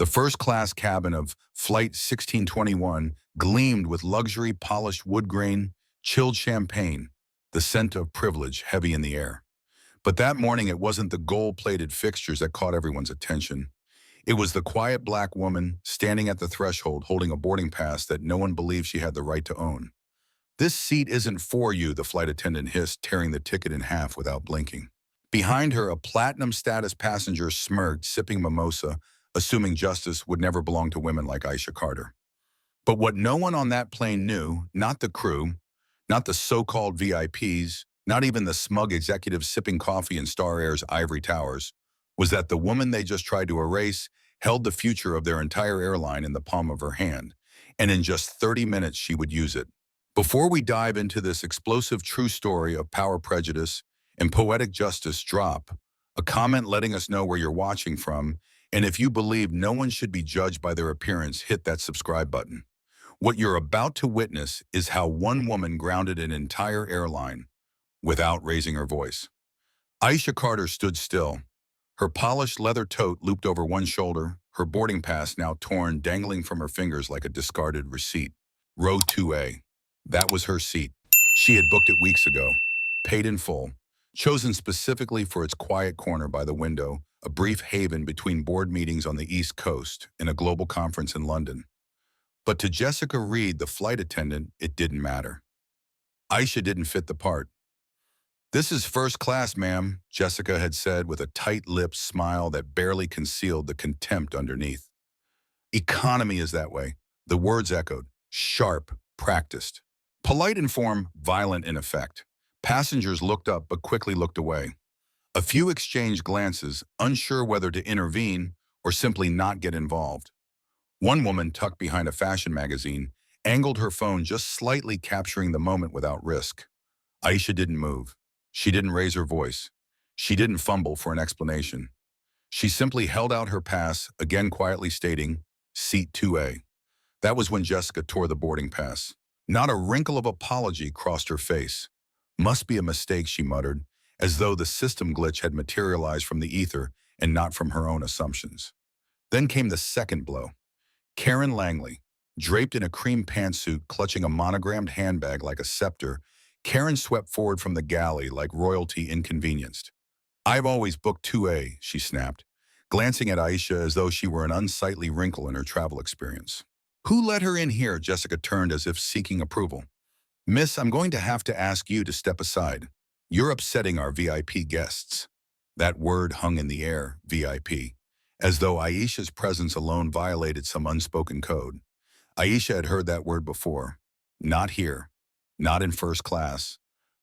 The first-class cabin of Flight 1621 gleamed with luxury polished wood grain, chilled champagne, the scent of privilege heavy in the air. But that morning it wasn't the gold-plated fixtures that caught everyone's attention. It was the quiet black woman standing at the threshold holding a boarding pass that no one believed she had the right to own. "This seat isn't for you," the flight attendant hissed, tearing the ticket in half without blinking. Behind her, a platinum status passenger smirked, sipping mimosa, assuming justice would never belong to women like Aisha Carter. But what no one on that plane knew, not the crew, not the so-called VIPs, not even the smug executives sipping coffee in Star Air's ivory towers, was that the woman they just tried to erase held the future of their entire airline in the palm of her hand, and in just 30 minutes she would use it. Before we dive into this explosive true story of power prejudice and poetic justice, drop a comment letting us know where you're watching from, and if you believe no one should be judged by their appearance, hit that subscribe button. What you're about to witness is how one woman grounded an entire airline without raising her voice. Aisha Carter stood still, her polished leather tote looped over one shoulder, her boarding pass now torn, dangling from her fingers like a discarded receipt. Row 2A. That was her seat. She had booked it weeks ago, paid in full, chosen specifically for its quiet corner by the window, a brief haven between board meetings on the East Coast and a global conference in London. But to Jessica Reed, the flight attendant, it didn't matter. Aisha didn't fit the part. "This is first class, ma'am," Jessica had said with a tight-lipped smile that barely concealed the contempt underneath. "Economy is that way," the words echoed, sharp, practiced. Polite in form, violent in effect. Passengers looked up but quickly looked away. A few exchanged glances, unsure whether to intervene or simply not get involved. One woman, tucked behind a fashion magazine, angled her phone just slightly, capturing the moment without risk. Aisha didn't move. She didn't raise her voice. She didn't fumble for an explanation. She simply held out her pass, again quietly stating, "Seat 2A." That was when Jessica tore the boarding pass. Not a wrinkle of apology crossed her face. "Must be a mistake," she muttered, as though the system glitch had materialized from the ether and not from her own assumptions. Then came the second blow. Karen Langley, draped in a cream pantsuit, clutching a monogrammed handbag like a scepter, Karen swept forward from the galley like royalty inconvenienced. "I've always booked 2A, she snapped, glancing at Aisha as though she were an unsightly wrinkle in her travel experience. "Who let her in here?" Jessica turned as if seeking approval. "Miss, I'm going to have to ask you to step aside. You're upsetting our VIP guests." That word hung in the air, VIP, as though Aisha's presence alone violated some unspoken code. Aisha had heard that word before. Not here, not in first class,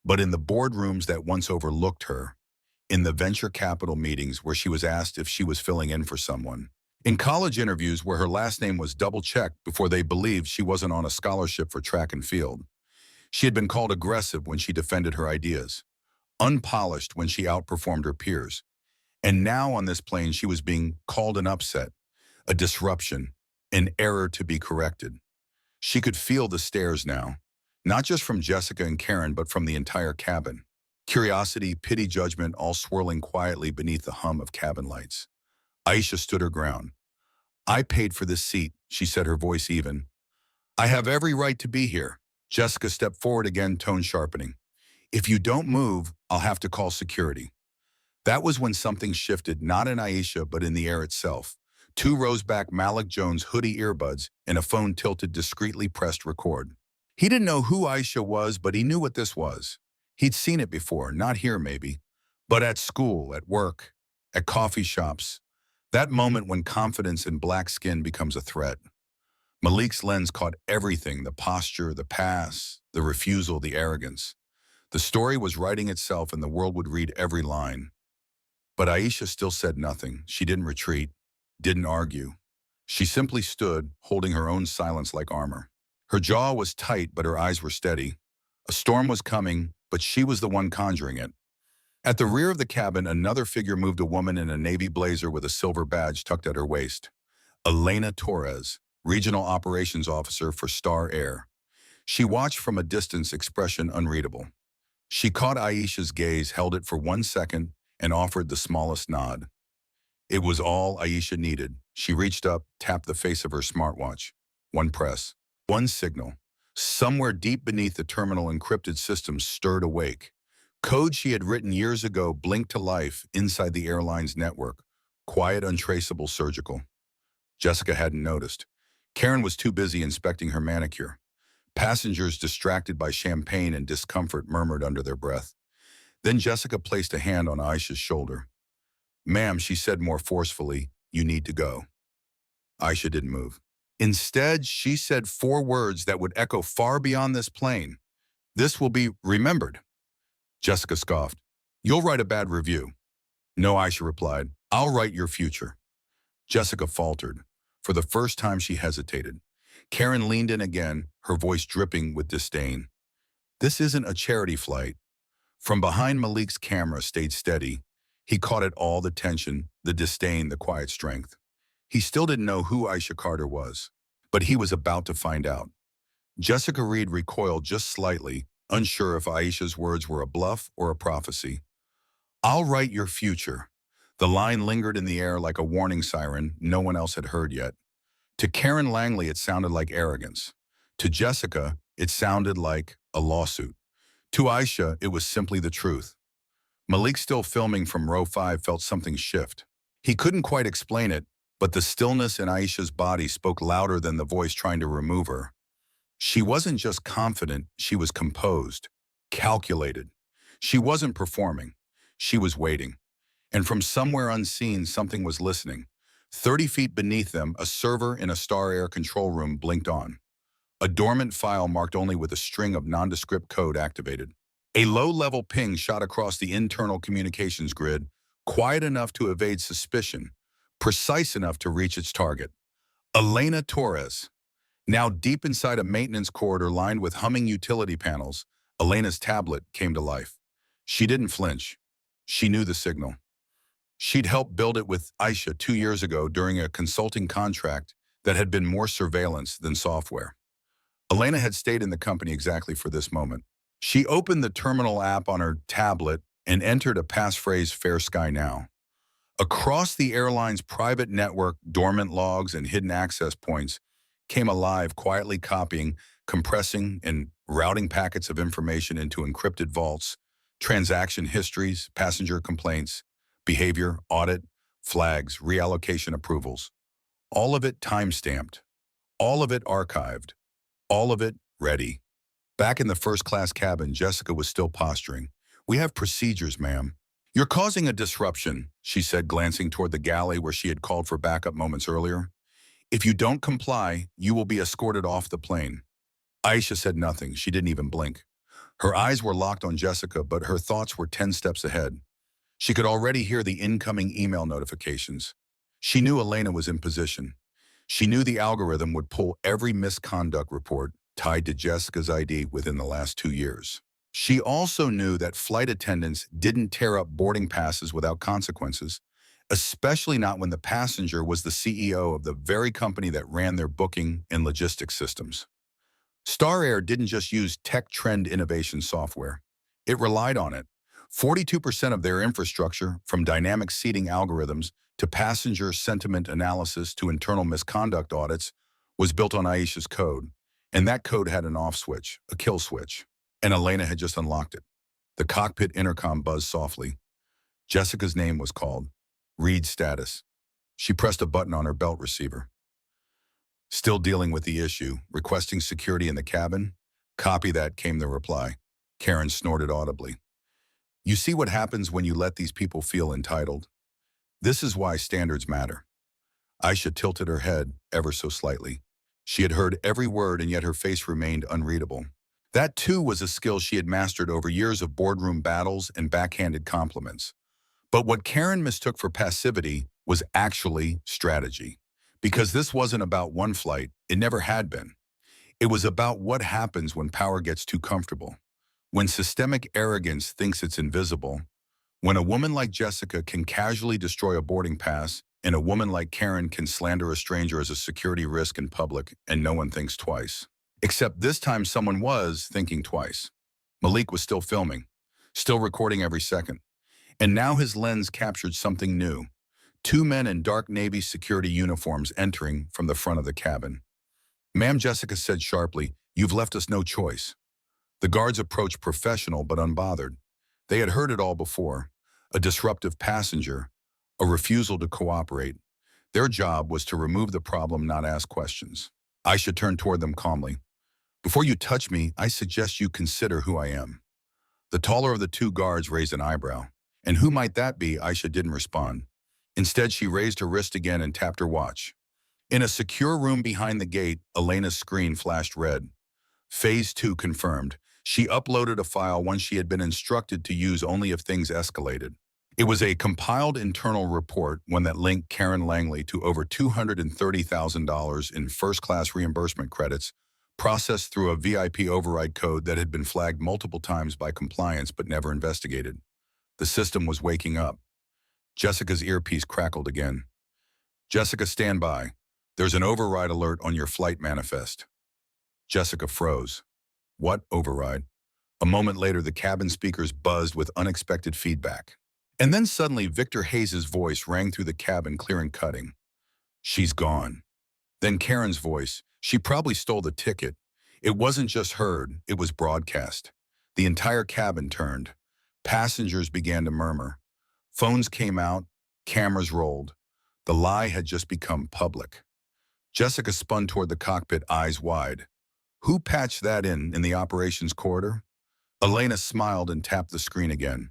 but in the boardrooms that once overlooked her, in the venture capital meetings where she was asked if she was filling in for someone, in college interviews where her last name was double-checked before they believed she wasn't on a scholarship for track and field. She had been called aggressive when she defended her ideas, unpolished when she outperformed her peers. And now on this plane she was being called an upset, a disruption, an error to be corrected. She could feel the stares now, not just from Jessica and Karen, but from the entire cabin. Curiosity, pity, judgment, all swirling quietly beneath the hum of cabin lights. Aisha stood her ground. "I paid for this seat," she said, her voice even. "I have every right to be here." Jessica stepped forward again, tone sharpening. "If you don't move, I'll have to call security." That was when something shifted, not in Aisha, but in the air itself. 2 rows back, Malik Jones' hoodie earbuds and a phone tilted discreetly pressed record. He didn't know who Aisha was, but he knew what this was. He'd seen it before, not here maybe, but at school, at work, at coffee shops. That moment when confidence in black skin becomes a threat. Malik's lens caught everything, the posture, the pass, the refusal, the arrogance. The story was writing itself and the world would read every line. But Aisha still said nothing. She didn't retreat, didn't argue. She simply stood, holding her own silence like armor. Her jaw was tight, but her eyes were steady. A storm was coming, but she was the one conjuring it. At the rear of the cabin, another figure moved, a woman in a navy blazer with a silver badge tucked at her waist. Elena Torres, Regional Operations Officer for Star Air. She watched from a distance, expression unreadable. She caught Aisha's gaze, held it for 1 second, and offered the smallest nod. It was all Aisha needed. She reached up, tapped the face of her smartwatch. One press, one signal. Somewhere deep beneath the terminal encrypted system stirred awake. Code she had written years ago blinked to life inside the airline's network. Quiet, untraceable, surgical. Jessica hadn't noticed. Karen was too busy inspecting her manicure. Passengers distracted by champagne and discomfort murmured under their breath. Then Jessica placed a hand on Aisha's shoulder. "Ma'am," she said more forcefully, "you need to go." Aisha didn't move. Instead, she said four words that would echo far beyond this plane. "This will be remembered." Jessica scoffed. "You'll write a bad review." "No," Aisha replied. "I'll write your future." Jessica faltered. For the first time, she hesitated. Karen leaned in again, her voice dripping with disdain. "This isn't a charity flight." From behind Malik's camera stayed steady. He caught it all, the tension, the disdain, the quiet strength. He still didn't know who Aisha Carter was, but he was about to find out. Jessica Reed recoiled just slightly, unsure if Aisha's words were a bluff or a prophecy. "I'll write your future." The line lingered in the air like a warning siren no one else had heard yet. To Karen Langley, it sounded like arrogance. To Jessica, it sounded like a lawsuit. To Aisha, it was simply the truth. Malik, still filming from row 5, felt something shift. He couldn't quite explain it, but the stillness in Aisha's body spoke louder than the voice trying to remove her. She wasn't just confident, she was composed, calculated. She wasn't performing, she was waiting. And from somewhere unseen, something was listening. 30 feet beneath them, a server in a Star Air control room blinked on. A dormant file marked only with a string of nondescript code activated. A low-level ping shot across the internal communications grid, quiet enough to evade suspicion, precise enough to reach its target. Elena Torres. Now deep inside a maintenance corridor lined with humming utility panels, Elena's tablet came to life. She didn't flinch. She knew the signal. She'd helped build it with Aisha 2 years ago during a consulting contract that had been more surveillance than software. Elena had stayed in the company exactly for this moment. She opened the terminal app on her tablet and entered a passphrase, "Fair Sky Now." Across the airline's private network, dormant logs and hidden access points came alive, quietly copying, compressing, and routing packets of information into encrypted vaults, transaction histories, passenger complaints, behavior, audit, flags, reallocation approvals. All of it time-stamped, all of it archived, all of it ready. Back in the first-class cabin, Jessica was still posturing. "We have procedures, ma'am." "You're causing a disruption," she said, glancing toward the galley where she had called for backup moments earlier. "If you don't comply, you will be escorted off the plane." Aisha said nothing. She didn't even blink. Her eyes were locked on Jessica, but her thoughts were 10 steps ahead. She could already hear the incoming email notifications. She knew Elena was in position. She knew the algorithm would pull every misconduct report tied to Jessica's ID within the last 2 years. She also knew that flight attendants didn't tear up boarding passes without consequences, especially not when the passenger was the CEO of the very company that ran their booking and logistics systems. Star Air didn't just use tech trend innovation software. It relied on it. 42% of their infrastructure, from dynamic seating algorithms to passenger sentiment analysis to internal misconduct audits, was built on Aisha's code. And that code had an off switch, a kill switch. And Elena had just unlocked it. The cockpit intercom buzzed softly. Jessica's name was called. Read status. She pressed a button on her belt receiver. "Still dealing with the issue. Requesting security in the cabin?" "Copy that," came the reply. Karen snorted audibly. "You see what happens when you let these people feel entitled? This is why standards matter." Aisha tilted her head ever so slightly. She had heard every word, and yet her face remained unreadable. That, too, was a skill she had mastered over years of boardroom battles and backhanded compliments. But what Karen mistook for passivity was actually strategy. Because this wasn't about one flight, it never had been. It was about what happens when power gets too comfortable. When systemic arrogance thinks it's invisible. When a woman like Jessica can casually destroy a boarding pass, and a woman like Karen can slander a stranger as a security risk in public, and no one thinks twice. Except this time someone was thinking twice. Malik was still filming, still recording every second. And now his lens captured something new. two men in dark navy security uniforms entering from the front of the cabin. "Ma'am," Jessica said sharply, "you've left us no choice." The guards approached professional but unbothered. They had heard it all before. A disruptive passenger, a refusal to cooperate. Their job was to remove the problem, not ask questions. Aisha turned toward them calmly. "Before you touch me, I suggest you consider who I am." The taller of the two guards raised an eyebrow. "And who might that be?" Aisha didn't respond. Instead, she raised her wrist again and tapped her watch. In a secure room behind the gate, Elena's screen flashed red. Phase 2 confirmed. She uploaded a file one she had been instructed to use only if things escalated. It was a compiled internal report, one that linked Karen Langley to over $230,000 in first-class reimbursement credits, processed through a VIP override code that had been flagged multiple times by compliance but never investigated. The system was waking up. Jessica's earpiece crackled again. "Jessica, stand by. There's an override alert on your flight manifest." Jessica froze. "What override?" A moment later, the cabin speakers buzzed with unexpected feedback. And then suddenly, Victor Hayes' voice rang through the cabin, clear and cutting. "She's gone." Then Karen's voice. "She probably stole the ticket." It wasn't just heard, it was broadcast. The entire cabin turned. Passengers began to murmur. Phones came out, cameras rolled. The lie had just become public. Jessica spun toward the cockpit, eyes wide. "Who patched that in the operations corridor?" Elena smiled and tapped the screen again.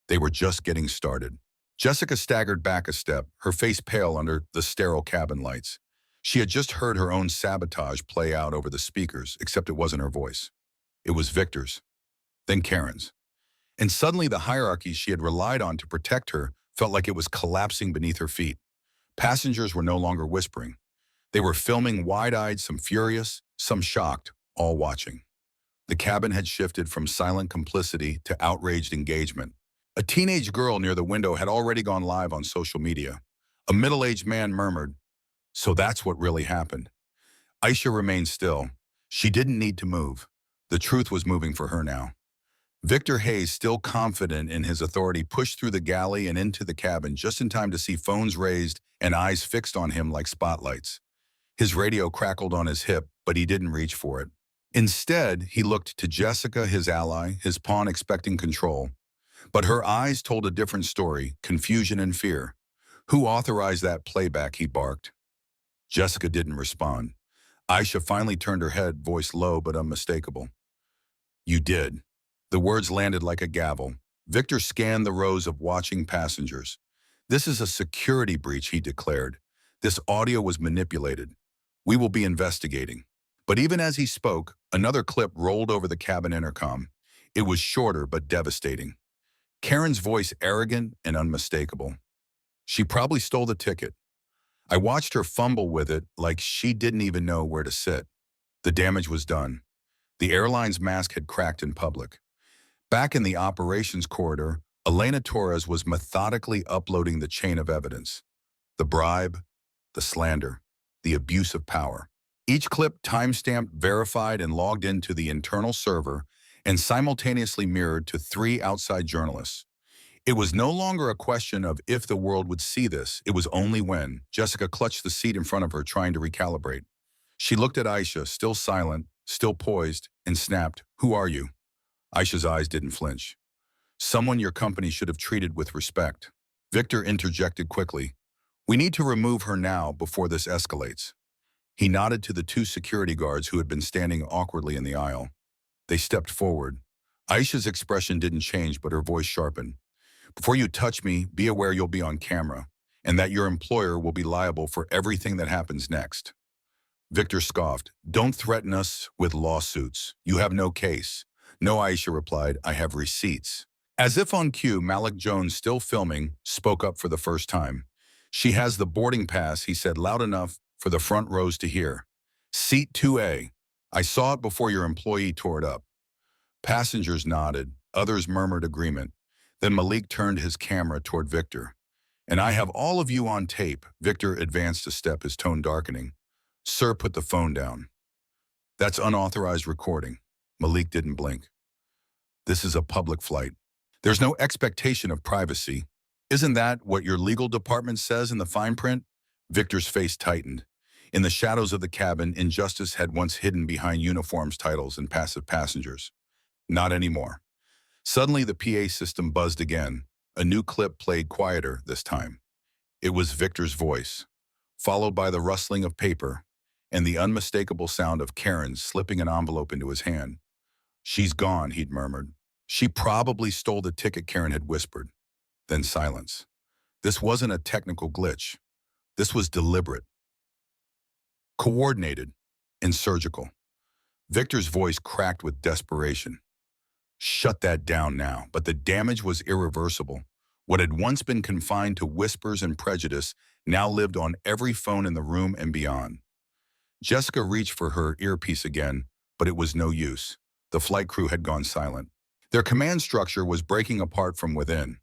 They were just getting started. Jessica staggered back a step, her face pale under the sterile cabin lights. She had just heard her own sabotage play out over the speakers, except it wasn't her voice. It was Victor's, then Karen's. And suddenly the hierarchy she had relied on to protect her felt like it was collapsing beneath her feet. Passengers were no longer whispering. They were filming, wide-eyed, some furious, some shocked, all watching. The cabin had shifted from silent complicity to outraged engagement. A teenage girl near the window had already gone live on social media. A middle-aged man murmured, "So that's what really happened." Aisha remained still. She didn't need to move. The truth was moving for her now. Victor Hayes, still confident in his authority, pushed through the galley and into the cabin just in time to see phones raised and eyes fixed on him like spotlights. His radio crackled on his hip, but he didn't reach for it. Instead, he looked to Jessica, his ally, his pawn, expecting control. But her eyes told a different story, confusion and fear. "Who authorized that playback?" he barked. Jessica didn't respond. Aisha finally turned her head, voice low but unmistakable. "You did." The words landed like a gavel. Victor scanned the rows of watching passengers. "This is a security breach," he declared. "This audio was manipulated. We will be investigating." But even as he spoke, another clip rolled over the cabin intercom. It was shorter but devastating. Karen's voice, arrogant and unmistakable. "She probably stole the ticket. I watched her fumble with it like she didn't even know where to sit." The damage was done. The airline's mask had cracked in public. Back in the operations corridor, Elena Torres was methodically uploading the chain of evidence. The bribe, the slander, the abuse of power. Each clip timestamped, verified, and logged into the internal server and simultaneously mirrored to 3 outside journalists. It was no longer a question of if the world would see this, it was only when. Jessica clutched the seat in front of her, trying to recalibrate. She looked at Aisha, still silent, still poised, and snapped, "Who are you?" Aisha's eyes didn't flinch. "Someone your company should have treated with respect." Victor interjected quickly. "We need to remove her now before this escalates." He nodded to the 2 security guards who had been standing awkwardly in the aisle. They stepped forward. Aisha's expression didn't change, but her voice sharpened. "Before you touch me, be aware you'll be on camera, and that your employer will be liable for everything that happens next." Victor scoffed. "Don't threaten us with lawsuits. You have no case." "No," Aisha replied, "I have receipts." As if on cue, Malik Jones, still filming, spoke up for the first time. "She has the boarding pass," he said loud enough for the front rows to hear. "Seat 2A. I saw it before your employee tore it up." Passengers nodded. Others murmured agreement. Then Malik turned his camera toward Victor. "And I have all of you on tape." Victor advanced a step, his tone darkening. "Sir, put the phone down. That's unauthorized recording." Malik didn't blink. "This is a public flight. There's no expectation of privacy." Isn't that what your legal department says in the fine print? Victor's face tightened. In the shadows of the cabin, injustice had once hidden behind uniforms, titles, and passive passengers. Not anymore. Suddenly, the PA system buzzed again. A new clip played quieter this time. It was Victor's voice, followed by the rustling of paper and the unmistakable sound of Karen slipping an envelope into his hand. "She's gone," he'd murmured. "She probably stole the ticket," Karen had whispered. Then silence. This wasn't a technical glitch. This was deliberate, coordinated, and surgical. Victor's voice cracked with desperation. "Shut that down now." But the damage was irreversible. What had once been confined to whispers and prejudice now lived on every phone in the room and beyond. Jessica reached for her earpiece again, but it was no use. The flight crew had gone silent. Their command structure was breaking apart from within.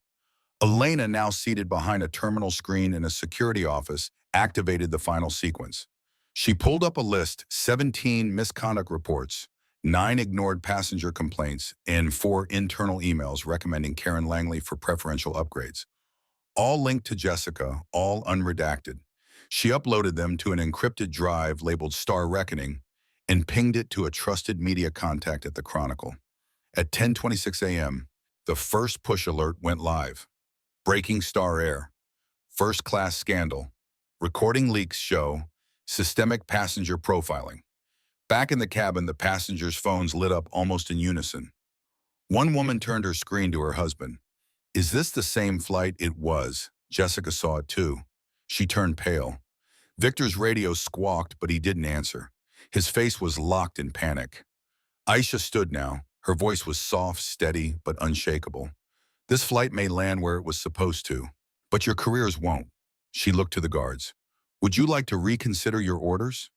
Elena, now seated behind a terminal screen in a security office, activated the final sequence. She pulled up a list: 17 misconduct reports, 9 ignored passenger complaints, and 4 internal emails recommending Karen Langley for preferential upgrades. All linked to Jessica, all unredacted. She uploaded them to an encrypted drive labeled Star Reckoning and pinged it to a trusted media contact at the Chronicle. At 10:26 a.m., the first push alert went live. Breaking Star Air. First class scandal. Recording leaks show systemic passenger profiling. Back in the cabin, the passengers' phones lit up almost in unison. One woman turned her screen to her husband. "Is this the same flight?" It was. Jessica saw it too. She turned pale. Victor's radio squawked, but he didn't answer. His face was locked in panic. Aisha stood now. Her voice was soft, steady, but unshakable. "This flight may land where it was supposed to, but your careers won't." She looked to the guards. "Would you like to reconsider your orders?"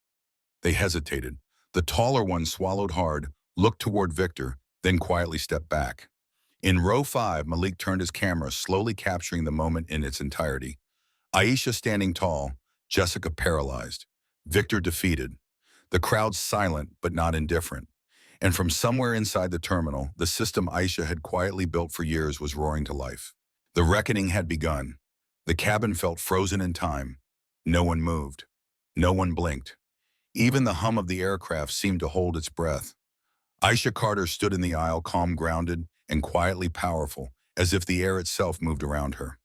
They hesitated. The taller one swallowed hard, looked toward Victor, then quietly stepped back. In row 5, Malik turned his camera, slowly capturing the moment in its entirety. Aisha standing tall, Jessica paralyzed, Victor defeated. The crowd silent but not indifferent. And from somewhere inside the terminal, the system Aisha had quietly built for years was roaring to life. The reckoning had begun. The cabin felt frozen in time. No one moved. No one blinked. Even the hum of the aircraft seemed to hold its breath. Aisha Carter stood in the aisle, calm, grounded, and quietly powerful, as if the air itself moved around her.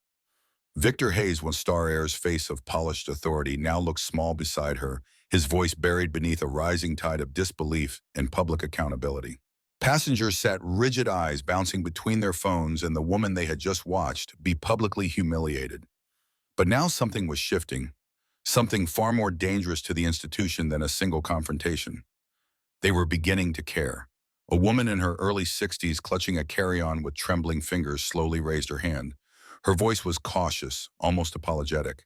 Victor Hayes, was Star Air's face of polished authority, now looked small beside her, his voice buried beneath a rising tide of disbelief and public accountability. Passengers sat rigid, eyes bouncing between their phones and the woman they had just watched be publicly humiliated. But now something was shifting, something far more dangerous to the institution than a single confrontation. They were beginning to care. A woman in her early 60s, clutching a carry-on with trembling fingers, slowly raised her hand. Her voice was cautious, almost apologetic.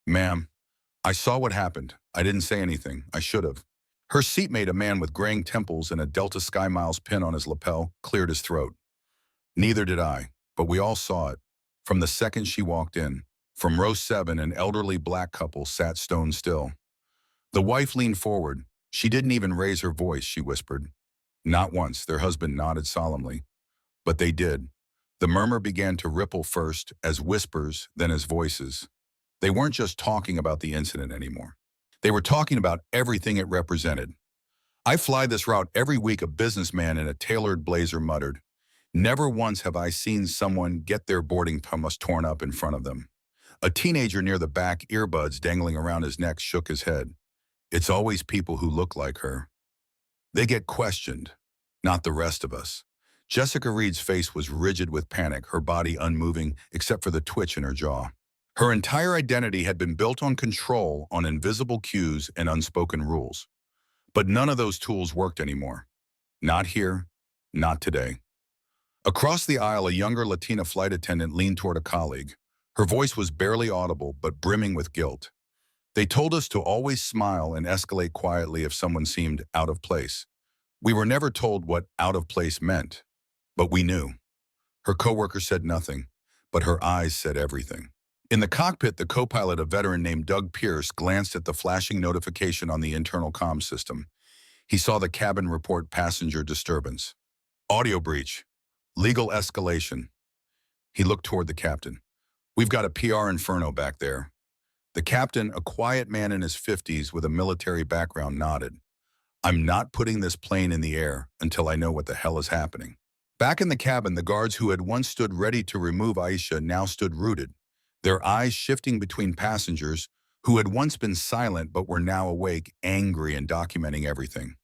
"Ma'am, I saw what happened. I didn't say anything. I should have." Her seatmate, a man with graying temples and a Delta Sky Miles pin on his lapel, cleared his throat. "Neither did I, but we all saw it. From the second she walked in. From row 7, an elderly black couple sat stone still. The wife leaned forward. She didn't even raise her voice," she whispered. "Not once." Their husband nodded solemnly. But they did. The murmur began to ripple, first as whispers, then as voices. They weren't just talking about the incident anymore. They were talking about everything it represented. "I fly this route every week," a businessman in a tailored blazer muttered. "Never once have I seen someone get their boarding pass torn up in front of them." A teenager near the back, earbuds dangling around his neck, shook his head. "It's always people who look like her. They get questioned, not the rest of us." Jessica Reed's face was rigid with panic, her body unmoving except for the twitch in her jaw. Her entire identity had been built on control, on invisible cues and unspoken rules. But none of those tools worked anymore. Not here, not today. Across the aisle, a younger Latina flight attendant leaned toward a colleague. Her voice was barely audible, but brimming with guilt. "They told us to always smile and escalate quietly if someone seemed out of place. We were never told what out of place meant, but we knew." Her coworker said nothing, but her eyes said everything. In the cockpit, the co-pilot, a veteran named Doug Pierce, glanced at the flashing notification on the internal comm system. He saw the cabin report passenger disturbance. "Audio breach. Legal escalation." He looked toward the captain. We've got a PR inferno back there. The captain, a quiet man in his 50s with a military background, nodded. I'm not putting this plane in the air until I know what the hell is happening. Back in the cabin, the guards who had once stood ready to remove Aisha now stood rooted, their eyes shifting between passengers who had once been silent but were now awake, angry and documenting everything.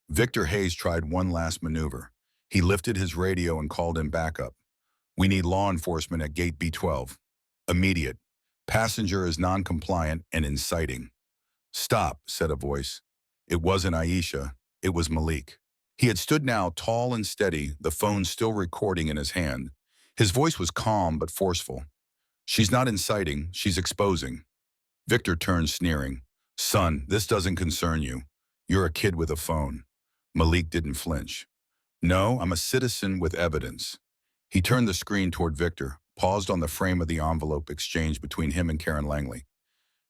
Victor Hayes tried one last maneuver. He lifted his radio and called in backup. We need law enforcement at gate B12. Immediate. Passenger is non-compliant and inciting. Stop, said a voice. It wasn't Aisha, it was Malik. He had stood now tall and steady, the phone still recording in his hand. His voice was calm but forceful. She's not inciting, she's exposing. Victor turned, sneering. Son, this doesn't concern you. You're a kid with a phone. Malik didn't flinch. No, I'm a citizen with evidence. He turned the screen toward Victor, paused on the frame of the envelope exchange between him and Karen Langley.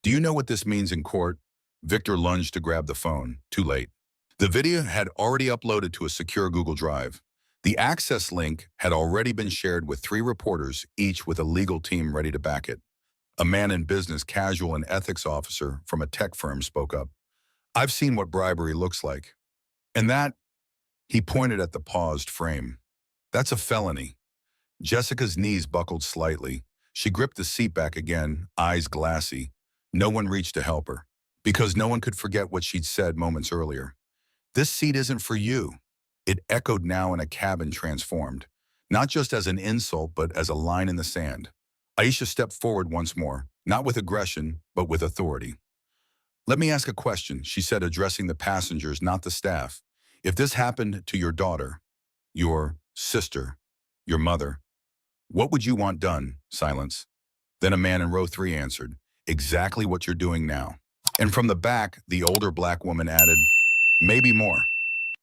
Do you know what this means in court? Victor lunged to grab the phone. Too late. The video had already uploaded to a secure Google Drive. The access link had already been shared with 3 reporters, each with a legal team ready to back it. A man in business, casual and ethics officer from a tech firm spoke up. I've seen what bribery looks like. And that, he pointed at the paused frame. That's a felony. Jessica's knees buckled slightly. She gripped the seat back again, eyes glassy. No one reached to help her, because no one could forget what she'd said moments earlier. This seat isn't for you. It echoed now in a cabin transformed, not just as an insult, but as a line in the sand. Aisha stepped forward once more, not with aggression, but with authority. Let me ask a question, she said, addressing the passengers, not the staff. If this happened to your daughter, your sister, your mother, what would you want done? Silence. Then a man in row 3 answered, exactly what you're doing now. And from the back, the older black woman added, maybe more.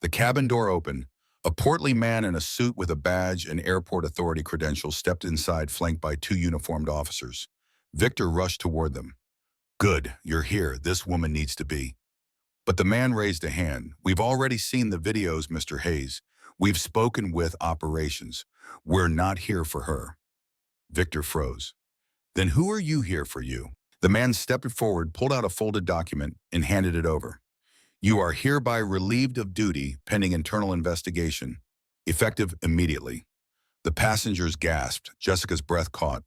The cabin door opened. A portly man in a suit with a badge and airport authority credentials stepped inside, flanked by 2 uniformed officers. Victor rushed toward them. Good, you're here. This woman needs to be. But the man raised a hand. We've already seen the videos, Mr. Hayes. We've spoken with operations. We're not here for her. Victor froze. Then who are you here for you? The man stepped forward, pulled out a folded document, and handed it over. You are hereby relieved of duty pending internal investigation, effective immediately. The passengers gasped. Jessica's breath caught.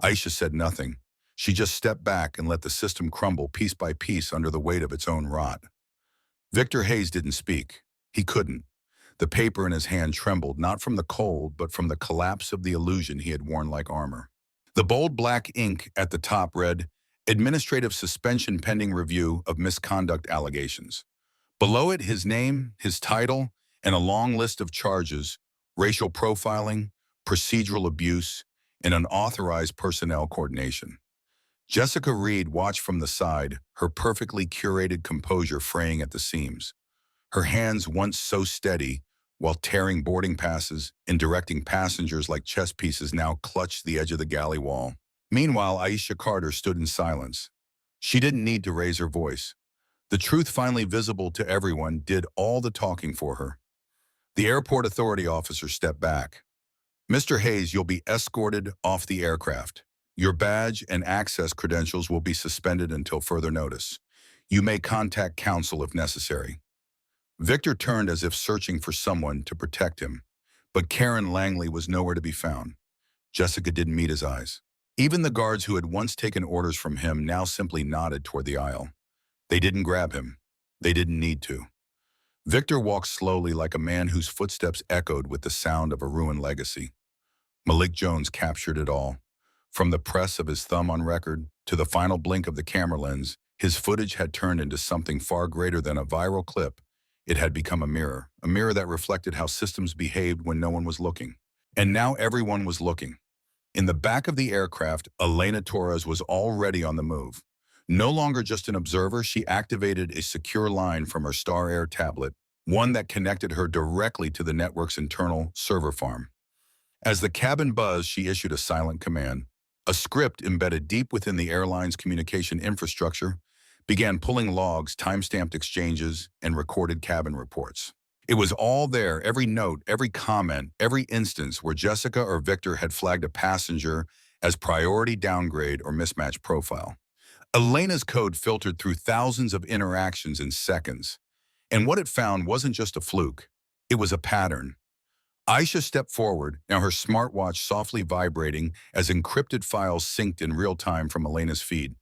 Aisha said nothing. She just stepped back and let the system crumble piece by piece under the weight of its own rot. Victor Hayes didn't speak. He couldn't. The paper in his hand trembled, not from the cold, but from the collapse of the illusion he had worn like armor. The bold black ink at the top read, Administrative Suspension Pending Review of Misconduct Allegations. Below it, his name, his title, and a long list of charges, racial profiling, procedural abuse, and unauthorized personnel coordination. Jessica Reed watched from the side, her perfectly curated composure fraying at the seams. Her hands, once so steady, while tearing boarding passes and directing passengers like chess pieces, now clutched the edge of the galley wall. Meanwhile, Aisha Carter stood in silence. She didn't need to raise her voice. The truth, finally visible to everyone, did all the talking for her. The airport authority officer stepped back. Mr. Hayes, you'll be escorted off the aircraft. Your badge and access credentials will be suspended until further notice. You may contact counsel if necessary. Victor turned as if searching for someone to protect him, but Karen Langley was nowhere to be found. Jessica didn't meet his eyes. Even the guards who had once taken orders from him now simply nodded toward the aisle. They didn't grab him. They didn't need to. Victor walked slowly like a man whose footsteps echoed with the sound of a ruined legacy. Malik Jones captured it all. From the press of his thumb on record to the final blink of the camera lens, his footage had turned into something far greater than a viral clip. It had become a mirror that reflected how systems behaved when no one was looking. And now everyone was looking. In the back of the aircraft, Elena Torres was already on the move. No longer just an observer, she activated a secure line from her Star Air tablet, one that connected her directly to the network's internal server farm. As the cabin buzzed, she issued a silent command. A script embedded deep within the airline's communication infrastructure began pulling logs, time-stamped exchanges, and recorded cabin reports. It was all there, every note, every comment, every instance where Jessica or Victor had flagged a passenger as priority downgrade or mismatch profile. Elena's code filtered through thousands of interactions in seconds, and what it found wasn't just a fluke. It was a pattern. Aisha stepped forward, now her smartwatch softly vibrating as encrypted files synced in real time from Elena's feed.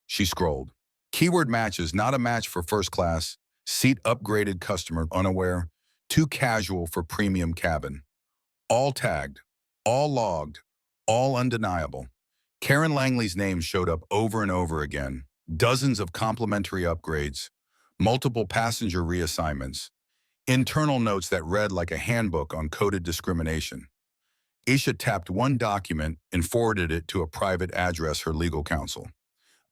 She scrolled. Keyword matches, not a match for first class, seat upgraded customer unaware, too casual for premium cabin. All tagged, all logged, all undeniable. Karen Langley's name showed up over and over again. Dozens of complimentary upgrades, multiple passenger reassignments, internal notes that read like a handbook on coded discrimination. Aisha tapped one document and forwarded it to a private address her legal counsel.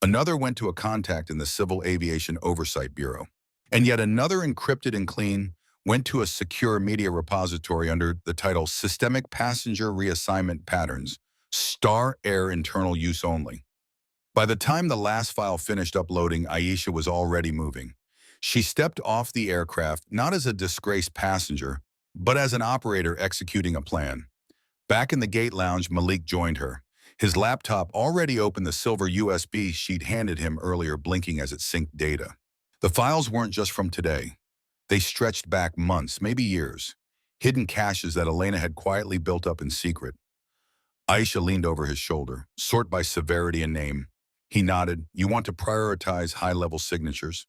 Another went to a contact in the Civil Aviation Oversight Bureau. And yet another, encrypted and clean, went to a secure media repository under the title Systemic Passenger Reassignment Patterns, Star Air Internal Use Only. By the time the last file finished uploading, Aisha was already moving. She stepped off the aircraft not as a disgraced passenger, but as an operator executing a plan. Back in the gate lounge, Malik joined her. His laptop already opened, the silver USB she'd handed him earlier blinking as it synced data. The files weren't just from today. They stretched back months, maybe years, hidden caches that Elena had quietly built up in secret. Aisha leaned over his shoulder. Sort by severity and name. He nodded. You want to prioritize high-level signatures?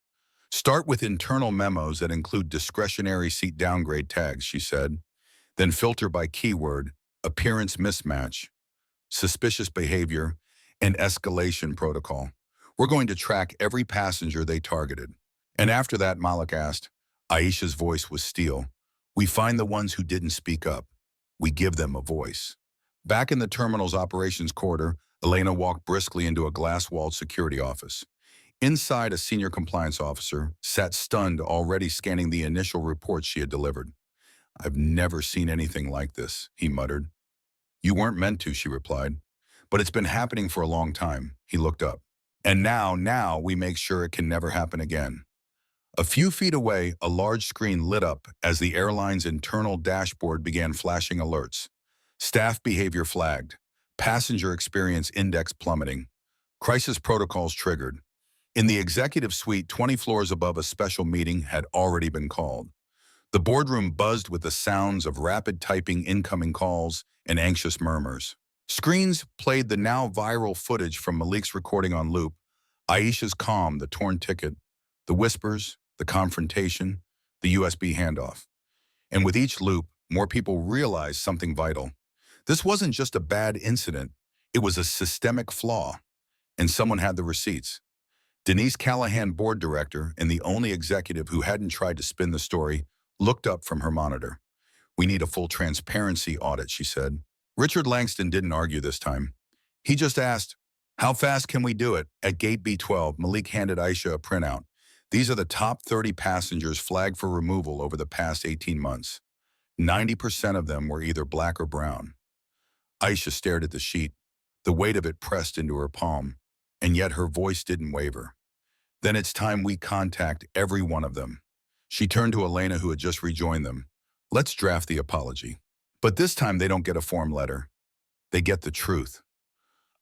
Start with internal memos that include discretionary seat downgrade tags, she said. Then filter by keyword, appearance mismatch, suspicious behavior, and escalation protocol. We're going to track every passenger they targeted. And after that, Malik asked, Aisha's voice was steel. We find the ones who didn't speak up. We give them a voice. Back in the terminal's operations corridor, Elena walked briskly into a glass-walled security office. Inside, a senior compliance officer sat stunned, already scanning the initial reports she had delivered. I've never seen anything like this, he muttered. You weren't meant to, she replied. But it's been happening for a long time, he looked up. And now we make sure it can never happen again. A few feet away, a large screen lit up as the airline's internal dashboard began flashing alerts. Staff behavior flagged. Passenger experience index plummeting. Crisis protocols triggered. In the executive suite, 20 floors above, a special meeting had already been called. The boardroom buzzed with the sounds of rapid typing, incoming calls, and anxious murmurs. Screens played the now viral footage from Malik's recording on loop, Aisha's calm, the torn ticket, the whispers, the confrontation, the USB handoff. And with each loop, more people realized something vital. This wasn't just a bad incident, it was a systemic flaw, and someone had the receipts. Denise Callahan, board director, and the only executive who hadn't tried to spin the story, looked up from her monitor. We need a full transparency audit, she said. Richard Langston didn't argue this time. He just asked, how fast can we do it? At gate B12, Malik handed Aisha a printout. These are the top 30 passengers flagged for removal over the past 18 months. 90% of them were either black or brown. Aisha stared at the sheet, the weight of it pressed into her palm, and yet her voice didn't waver. Then it's time we contact every one of them. She turned to Elena, who had just rejoined them. Let's draft the apology. But this time they don't get a form letter. They get the truth.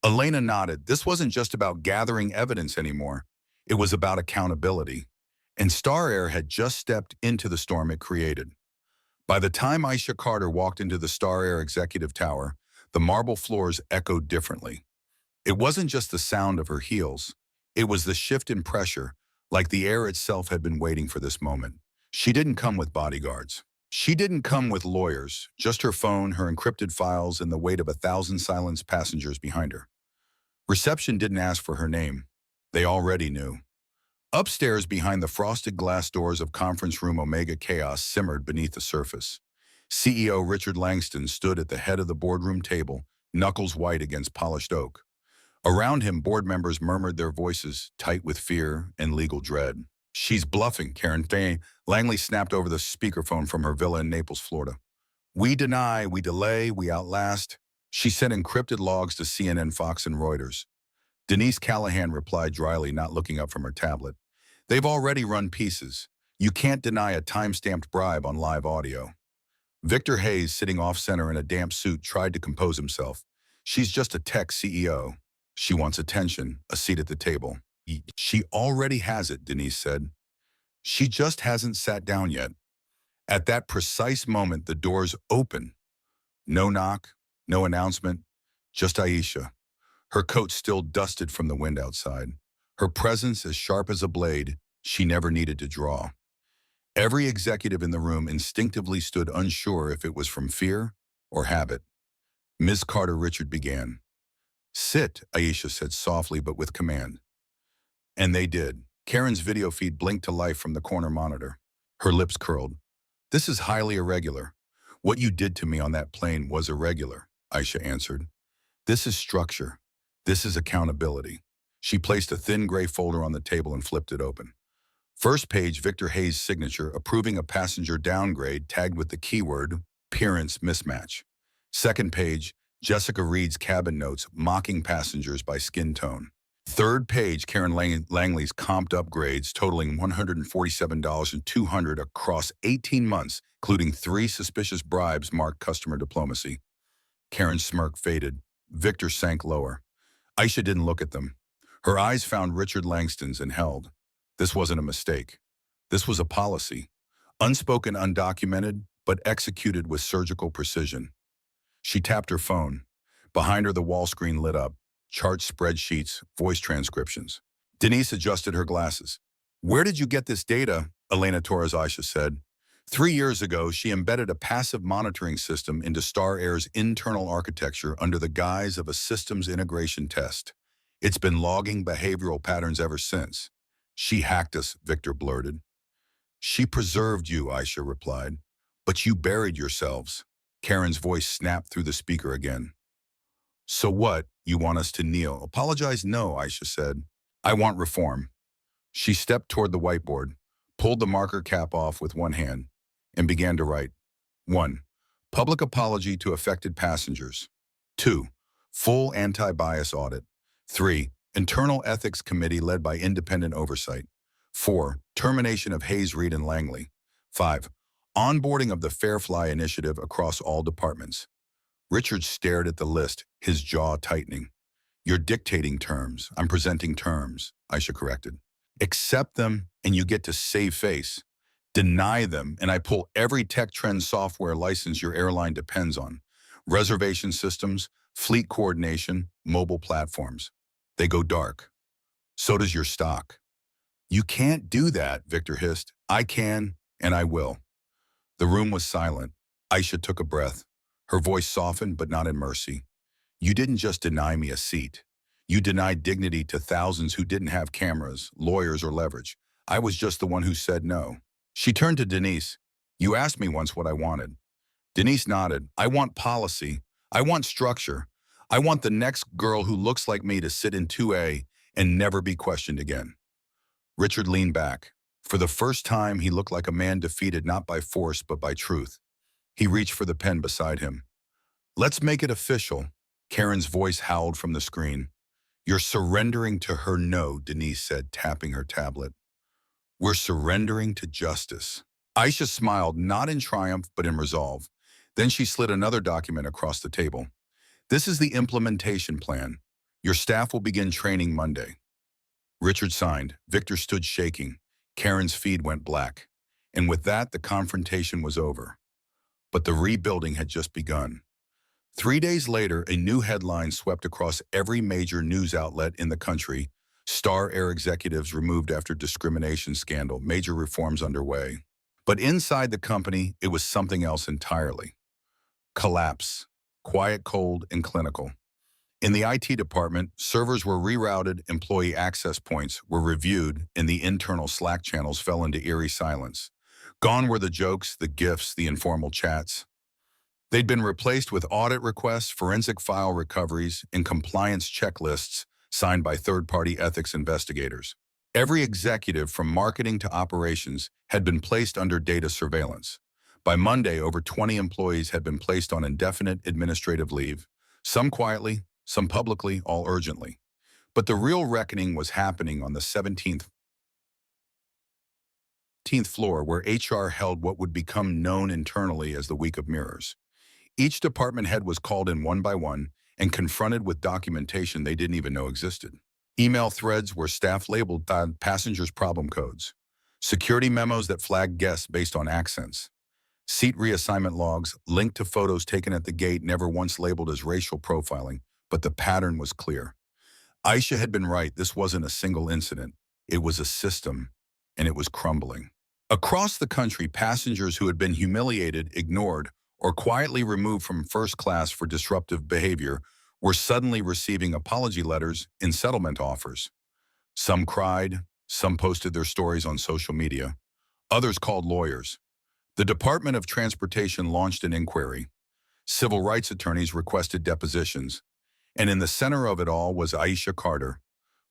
Elena nodded. This wasn't just about gathering evidence anymore. It was about accountability. And Star Air had just stepped into the storm it created. By the time Aisha Carter walked into the Star Air executive tower, the marble floors echoed differently. It wasn't just the sound of her heels. It was the shift in pressure, like the air itself had been waiting for this moment. She didn't come with bodyguards. She didn't come with lawyers, just her phone, her encrypted files, and the weight of 1,000 silenced passengers behind her. Reception didn't ask for her name. They already knew. Upstairs, behind the frosted glass doors of conference room Omega, chaos simmered beneath the surface. CEO Richard Langston stood at the head of the boardroom table, knuckles white against polished oak. Around him, board members murmured, their voices tight with fear and legal dread. She's bluffing, Karen Faye. Langley snapped over the speakerphone from her villa in Naples, Florida. We deny, we delay, we outlast. She sent encrypted logs to CNN, Fox, and Reuters. Denise Callahan replied dryly, not looking up from her tablet. They've already run pieces. You can't deny a time-stamped bribe on live audio. Victor Hayes, sitting off-center in a damp suit, tried to compose himself. She's just a tech CEO. She wants attention, a seat at the table. She already has it, Denise said. She just hasn't sat down yet. At that precise moment, the doors open. No knock, no announcement, just Aisha. Her coat still dusted from the wind outside. Her presence as sharp as a blade she never needed to draw. Every executive in the room instinctively stood unsure if it was from fear or habit. Ms. Carter Richard began. Sit, Aisha said softly but with command. And they did. Karen's video feed blinked to life from the corner monitor. Her lips curled. This is highly irregular. What you did to me on that plane was irregular, Aisha answered. This is structure. This is accountability. She placed a thin gray folder on the table and flipped it open. First page, Victor Hayes' signature approving a passenger downgrade tagged with the keyword appearance mismatch. Second page, Jessica Reed's cabin notes mocking passengers by skin tone. Third page, Karen Langley's comped upgrades totaling $147,200 across 18 months, including 3 suspicious bribes marked customer diplomacy. Karen's smirk faded. Victor sank lower. Aisha didn't look at them. Her eyes found Richard Langston's and held. This wasn't a mistake. This was a policy. Unspoken, undocumented, but executed with surgical precision. She tapped her phone. Behind her, the wall screen lit up. Charts, spreadsheets, voice transcriptions. Denise adjusted her glasses. Where did you get this data? Elena Torres Aisha said. 3 years ago, she embedded a passive monitoring system into Star Air's internal architecture under the guise of a systems integration test. It's been logging behavioral patterns ever since. She hacked us, Victor blurted. She preserved you, Aisha replied. But you buried yourselves. Karen's voice snapped through the speaker again. So what? You want us to kneel? Apologize? No, Aisha said. I want reform. She stepped toward the whiteboard, pulled the marker cap off with one hand, and began to write. 1. Public apology to affected passengers. 2. Full anti-bias audit. 3. Internal ethics committee led by independent oversight. 4. Termination of Hayes, Reed, and Langley. 5. Onboarding of the Fairfly initiative across all departments. Richard stared at the list, his jaw tightening. You're dictating terms. I'm presenting terms, Aisha corrected. Accept them, and you get to save face. Deny them, and I pull every tech trend software license your airline depends on. Reservation systems, fleet coordination, mobile platforms. They go dark. So does your stock. You can't do that, Victor hissed. I can, and I will. The room was silent. Aisha took a breath. Her voice softened, but not in mercy. You didn't just deny me a seat. You denied dignity to thousands who didn't have cameras, lawyers, or leverage. I was just the one who said no. She turned to Denise. You asked me once what I wanted. Denise nodded. I want policy. I want structure. I want the next girl who looks like me to sit in 2A and never be questioned again. Richard leaned back. For the first time, he looked like a man defeated not by force, but by truth. He reached for the pen beside him. Let's make it official. Karen's voice howled from the screen. You're surrendering to her no, Denise said, tapping her tablet. We're surrendering to justice. Aisha smiled, not in triumph, but in resolve. Then she slid another document across the table. This is the implementation plan. Your staff will begin training Monday. Richard signed. Victor stood shaking. Karen's feed went black. And with that, the confrontation was over. But the rebuilding had just begun. 3 days later, a new headline swept across every major news outlet in the country. Star Air executives removed after discrimination scandal, major reforms underway. But inside the company, it was something else entirely. Collapse, quiet, cold, and clinical. In the IT department, servers were rerouted, employee access points were reviewed, and the internal Slack channels fell into eerie silence. Gone were the jokes, the gifs, the informal chats. They'd been replaced with audit requests, forensic file recoveries, and compliance checklists signed by third-party ethics investigators. Every executive from marketing to operations had been placed under data surveillance. By Monday, over 20 employees had been placed on indefinite administrative leave, some quietly, some publicly, all urgently. But the real reckoning was happening on the 17th floor, where HR held what would become known internally as the Week of Mirrors. Each department head was called in one by one, and confronted with documentation they didn't even know existed. Email threads where staff labeled passengers' problem codes. Security memos that flagged guests based on accents. Seat reassignment logs linked to photos taken at the gate never once labeled as racial profiling, but the pattern was clear. Aisha had been right. This wasn't a single incident. It was a system, and it was crumbling. Across the country, passengers who had been humiliated, ignored, or quietly removed from first class for disruptive behavior were suddenly receiving apology letters and settlement offers. Some cried, some posted their stories on social media, others called lawyers. The Department of Transportation launched an inquiry. Civil rights attorneys requested depositions, and in the center of it all was Aisha Carter,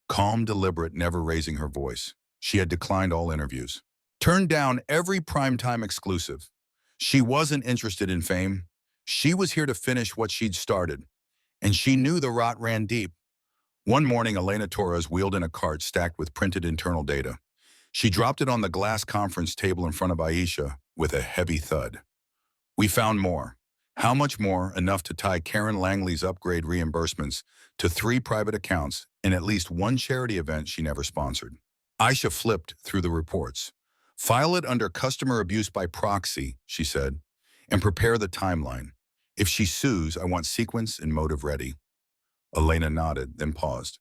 calm, deliberate, never raising her voice. She had declined all interviews, turned down every primetime exclusive. She wasn't interested in fame. She was here to finish what she'd started, and she knew the rot ran deep. One morning, Elena Torres wheeled in a cart stacked with printed internal data. She dropped it on the glass conference table in front of Aisha with a heavy thud. We found more. How much more? Enough to tie Karen Langley's upgrade reimbursements to 3 private accounts and at least one charity event she never sponsored. Aisha flipped through the reports. File it under customer abuse by proxy, she said, and prepare the timeline. If she sues, I want sequence and motive ready. Elena nodded, then paused.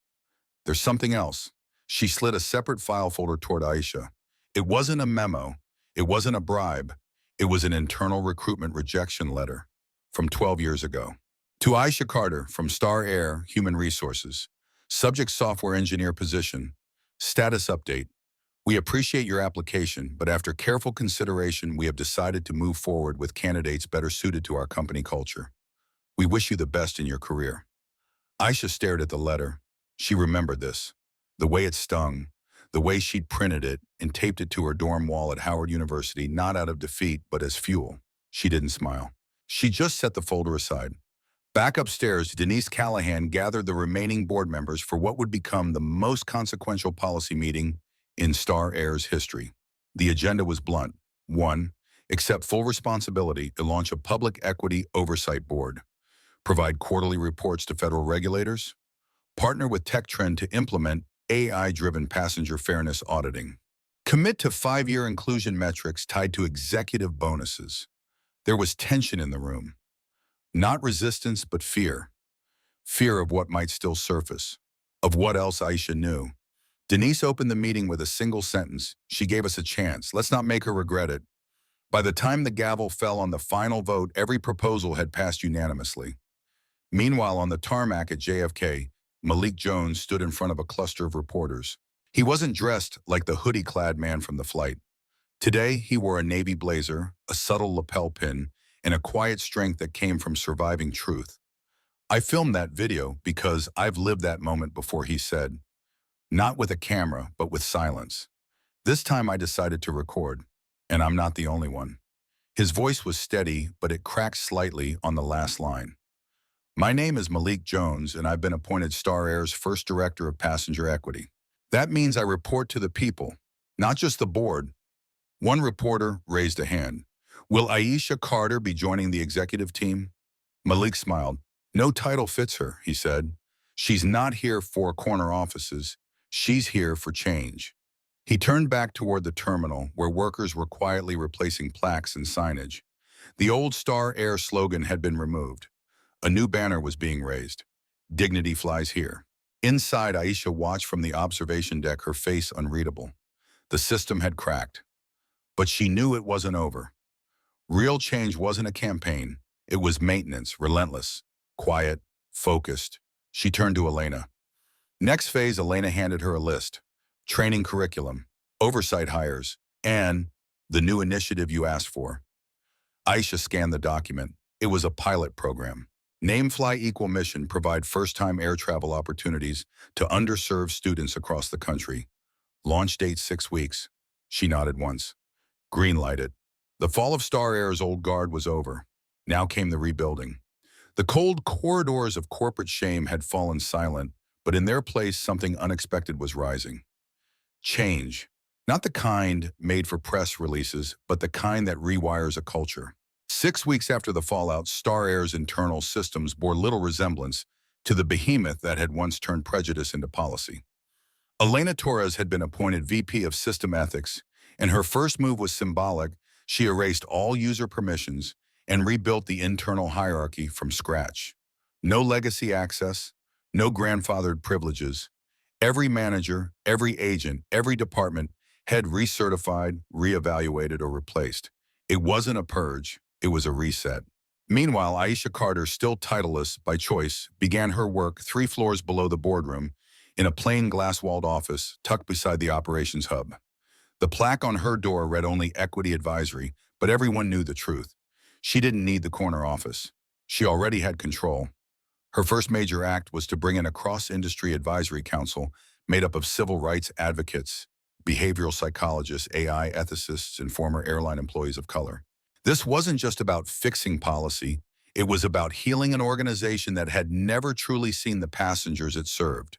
There's something else. She slid a separate file folder toward Aisha. It wasn't a memo. It wasn't a bribe. It was an internal recruitment rejection letter from 12 years ago. To Aisha Carter from Star Air Human Resources. Subject software engineer position. Status update. We appreciate your application, but after careful consideration, we have decided to move forward with candidates better suited to our company culture. We wish you the best in your career. Aisha stared at the letter. She remembered this. The way it stung, the way she'd printed it and taped it to her dorm wall at Howard University, not out of defeat, but as fuel. She didn't smile. She just set the folder aside. Back upstairs, Denise Callahan gathered the remaining board members for what would become the most consequential policy meeting in Star Air's history. The agenda was blunt. 1. Accept full responsibility to launch a public equity oversight board. Provide quarterly reports to federal regulators. Partner with TechTrend to implement AI-driven passenger fairness auditing. Commit to 5-year inclusion metrics tied to executive bonuses. There was tension in the room. Not resistance, but fear. Fear of what might still surface, of what else Aisha knew. Denise opened the meeting with a single sentence. She gave us a chance. Let's not make her regret it. By the time the gavel fell on the final vote, every proposal had passed unanimously. Meanwhile, on the tarmac at JFK, Malik Jones stood in front of a cluster of reporters. He wasn't dressed like the hoodie-clad man from the flight. Today, he wore a navy blazer, a subtle lapel pin, and a quiet strength that came from surviving truth. I filmed that video because I've lived that moment before, he said. Not with a camera, but with silence. This time I decided to record, and I'm not the only one. His voice was steady, but it cracked slightly on the last line. My name is Malik Jones, and I've been appointed Star Air's first director of passenger equity. That means I report to the people, not just the board. One reporter raised a hand. Will Aisha Carter be joining the executive team? Malik smiled. No title fits her, he said. She's not here for corner offices. She's here for change. He turned back toward the terminal, where workers were quietly replacing plaques and signage. The old Star Air slogan had been removed. A new banner was being raised. Dignity flies here. Inside, Aisha watched from the observation deck, her face unreadable. The system had cracked. But she knew it wasn't over. Real change wasn't a campaign. It was maintenance, relentless, quiet, focused. She turned to Elena. Next phase, Elena handed her a list. Training curriculum, oversight hires, and the new initiative you asked for. Aisha scanned the document. It was a pilot program. Name, fly, equal mission, provide first-time air travel opportunities to underserved students across the country. Launch date 6 weeks. She nodded once. Green-lighted. The fall of Star Air's old guard was over. Now came the rebuilding. The cold corridors of corporate shame had fallen silent, but in their place something unexpected was rising. Change. Not the kind made for press releases, but the kind that rewires a culture. 6 weeks after the fallout, Star Air's internal systems bore little resemblance to the behemoth that had once turned prejudice into policy. Elena Torres had been appointed VP of System Ethics, and her first move was symbolic. She erased all user permissions and rebuilt the internal hierarchy from scratch. No legacy access, no grandfathered privileges. Every manager, every agent, every department had recertified, reevaluated, or replaced. It wasn't a purge, it was a reset. Meanwhile, Aisha Carter, still titleless by choice, began her work 3 floors below the boardroom in a plain glass-walled office tucked beside the operations hub. The plaque on her door read only Equity Advisory, but everyone knew the truth. She didn't need the corner office. She already had control. Her first major act was to bring in a cross-industry advisory council made up of civil rights advocates, behavioral psychologists, AI ethicists, and former airline employees of color. This wasn't just about fixing policy. It was about healing an organization that had never truly seen the passengers it served.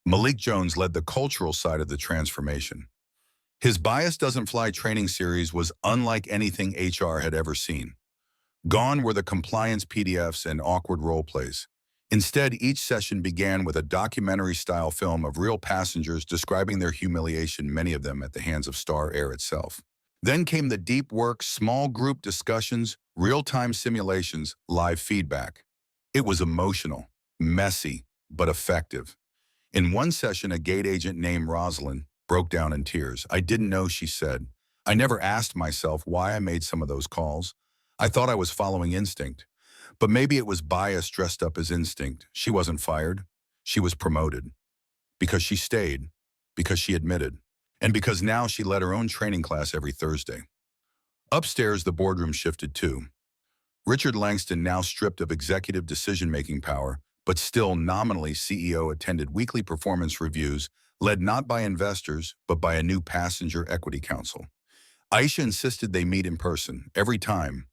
Malik Jones led the cultural side of the transformation. His Bias Doesn't Fly training series was unlike anything HR had ever seen. Gone were the compliance PDFs and awkward role plays. Instead, each session began with a documentary-style film of real passengers describing their humiliation, many of them at the hands of Star Air itself. Then came the deep work, small group discussions, real-time simulations, live feedback. It was emotional, messy, but effective. In one session, a gate agent named Rosalind broke down in tears. "I didn't know," she said. "I never asked myself why I made some of those calls. I thought I was following instinct. But maybe it was bias dressed up as instinct." She wasn't fired. She was promoted. Because she stayed. Because she admitted. And because now she led her own training class every Thursday. Upstairs, the boardroom shifted too. Richard Langston, now stripped of executive decision-making power, but still nominally CEO, attended weekly performance reviews led not by investors, but by a new passenger equity council. Aisha insisted they meet in person every time.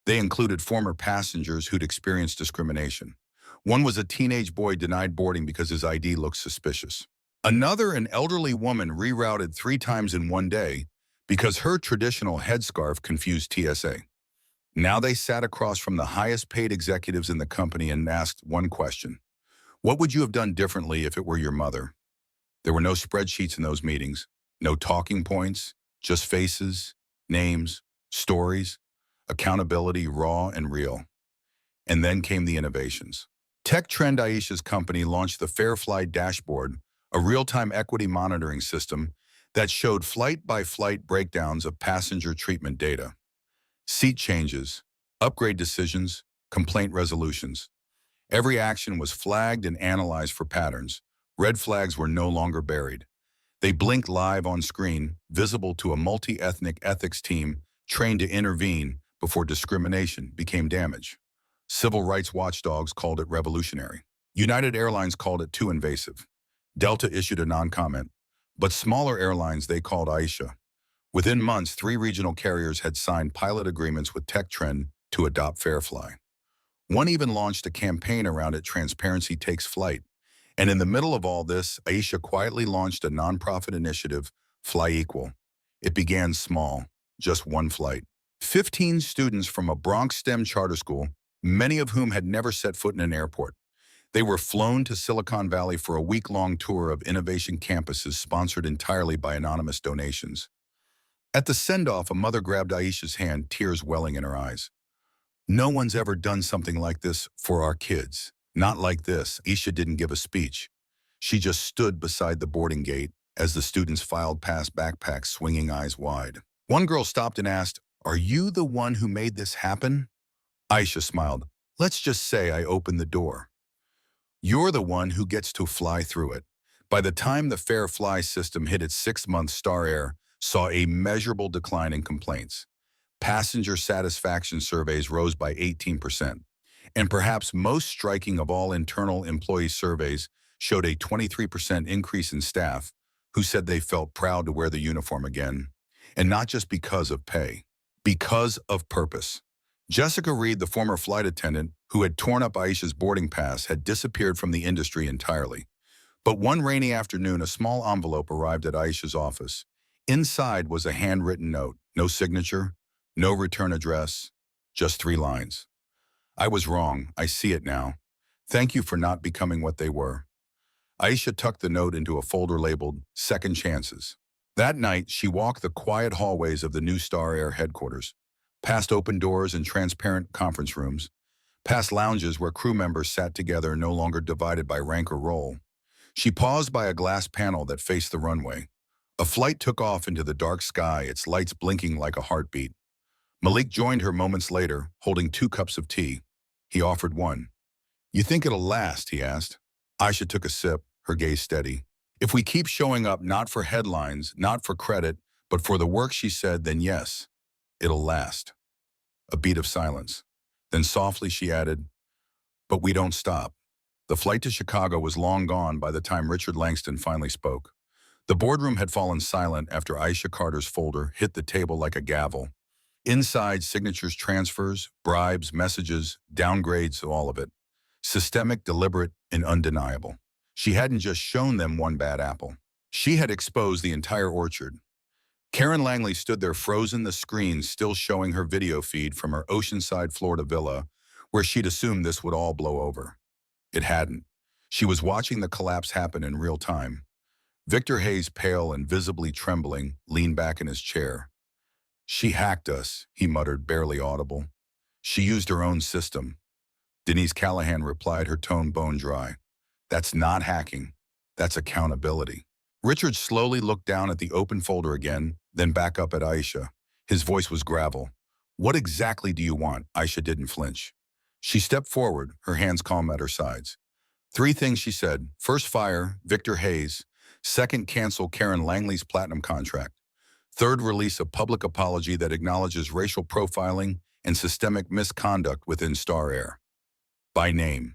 They included former passengers who'd experienced discrimination. One was a teenage boy denied boarding because his ID looked suspicious. Another, an elderly woman, rerouted 3 times in one day because her traditional headscarf confused TSA. Now they sat across from the highest paid executives in the company and asked one question: what would you have done differently if it were your mother? There were no spreadsheets in those meetings, no talking points, just faces, names, stories, accountability, raw and real. And then came the innovations. Tech Trend, Aisha's company, launched the FairFly dashboard, a real-time equity monitoring system that showed flight-by-flight breakdowns of passenger treatment data. Seat changes, upgrade decisions, complaint resolutions. Every action was flagged and analyzed for patterns. Red flags were no longer buried. They blinked live on screen, visible to a multi-ethnic ethics team trained to intervene before discrimination became damage. Civil rights watchdogs called it revolutionary. United Airlines called it too invasive. Delta issued a non-comment, but smaller airlines they called Aisha. Within months, 3 regional carriers had signed pilot agreements with Tech Trend to adopt FairFly. One even launched a campaign around it, Transparency Takes Flight. And in the middle of all this, Aisha quietly launched a nonprofit initiative, Fly Equal. It began small, just 1 flight. 15 students from a Bronx STEM charter school, many of whom had never set foot in an airport. They were flown to Silicon Valley for a week-long tour of innovation campuses sponsored entirely by anonymous donations. At the send-off, a mother grabbed Aisha's hand, tears welling in her eyes. "No one's ever done something like this for our kids. Not like this." Aisha didn't give a speech. She just stood beside the boarding gate as the students filed past, backpacks swinging, eyes wide. One girl stopped and asked, "Are you the one who made this happen?" Aisha smiled. "Let's just say I opened the door. You're the one who gets to fly through it." By the time the FairFly system hit its 6th month, Star Air saw a measurable decline in complaints. Passenger satisfaction surveys rose by 18%. And perhaps most striking of all, internal employee surveys showed a 23% increase in staff who said they felt proud to wear the uniform again. And not just because of pay, because of purpose. Jessica Reed, the former flight attendant who had torn up Aisha's boarding pass, had disappeared from the industry entirely. But one rainy afternoon, a small envelope arrived at Aisha's office. Inside was a handwritten note, no signature, no return address, just 3 lines. "I was wrong. I see it now. Thank you for not becoming what they were. Aisha tucked the note into a folder labeled Second Chances. That night, she walked the quiet hallways of the new Star Air headquarters, past open doors and transparent conference rooms, past lounges where crew members sat together no longer divided by rank or role. She paused by a glass panel that faced the runway. A flight took off into the dark sky, its lights blinking like a heartbeat. Malik joined her moments later, holding 2 cups of tea. He offered one. You think it'll last, he asked. Aisha took a sip, her gaze steady. If we keep showing up not for headlines, not for credit, but for the work, she said, then yes, it'll last. A beat of silence. Then softly she added, but we don't stop. The flight to Chicago was long gone by the time Richard Langston finally spoke. The boardroom had fallen silent after Aisha Carter's folder hit the table like a gavel. Inside, signatures, transfers, bribes, messages, downgrades, all of it. Systemic, deliberate, and undeniable. She hadn't just shown them one bad apple. She had exposed the entire orchard. Karen Langley stood there frozen, the screen still showing her video feed from her oceanside Florida villa, where she'd assumed this would all blow over. It hadn't. She was watching the collapse happen in real time. Victor Hayes, pale and visibly trembling, leaned back in his chair. She hacked us, he muttered, barely audible. She used her own system. Denise Callahan replied, her tone bone dry. That's not hacking. That's accountability. Richard slowly looked down at the open folder again, then back up at Aisha. His voice was gravel. What exactly do you want? Aisha didn't flinch. She stepped forward, her hands calm at her sides. 3 things, she said. First, fire Victor Hayes. Second, cancel Karen Langley's platinum contract. Third, release a public apology that acknowledges racial profiling and systemic misconduct within Star Air. By name.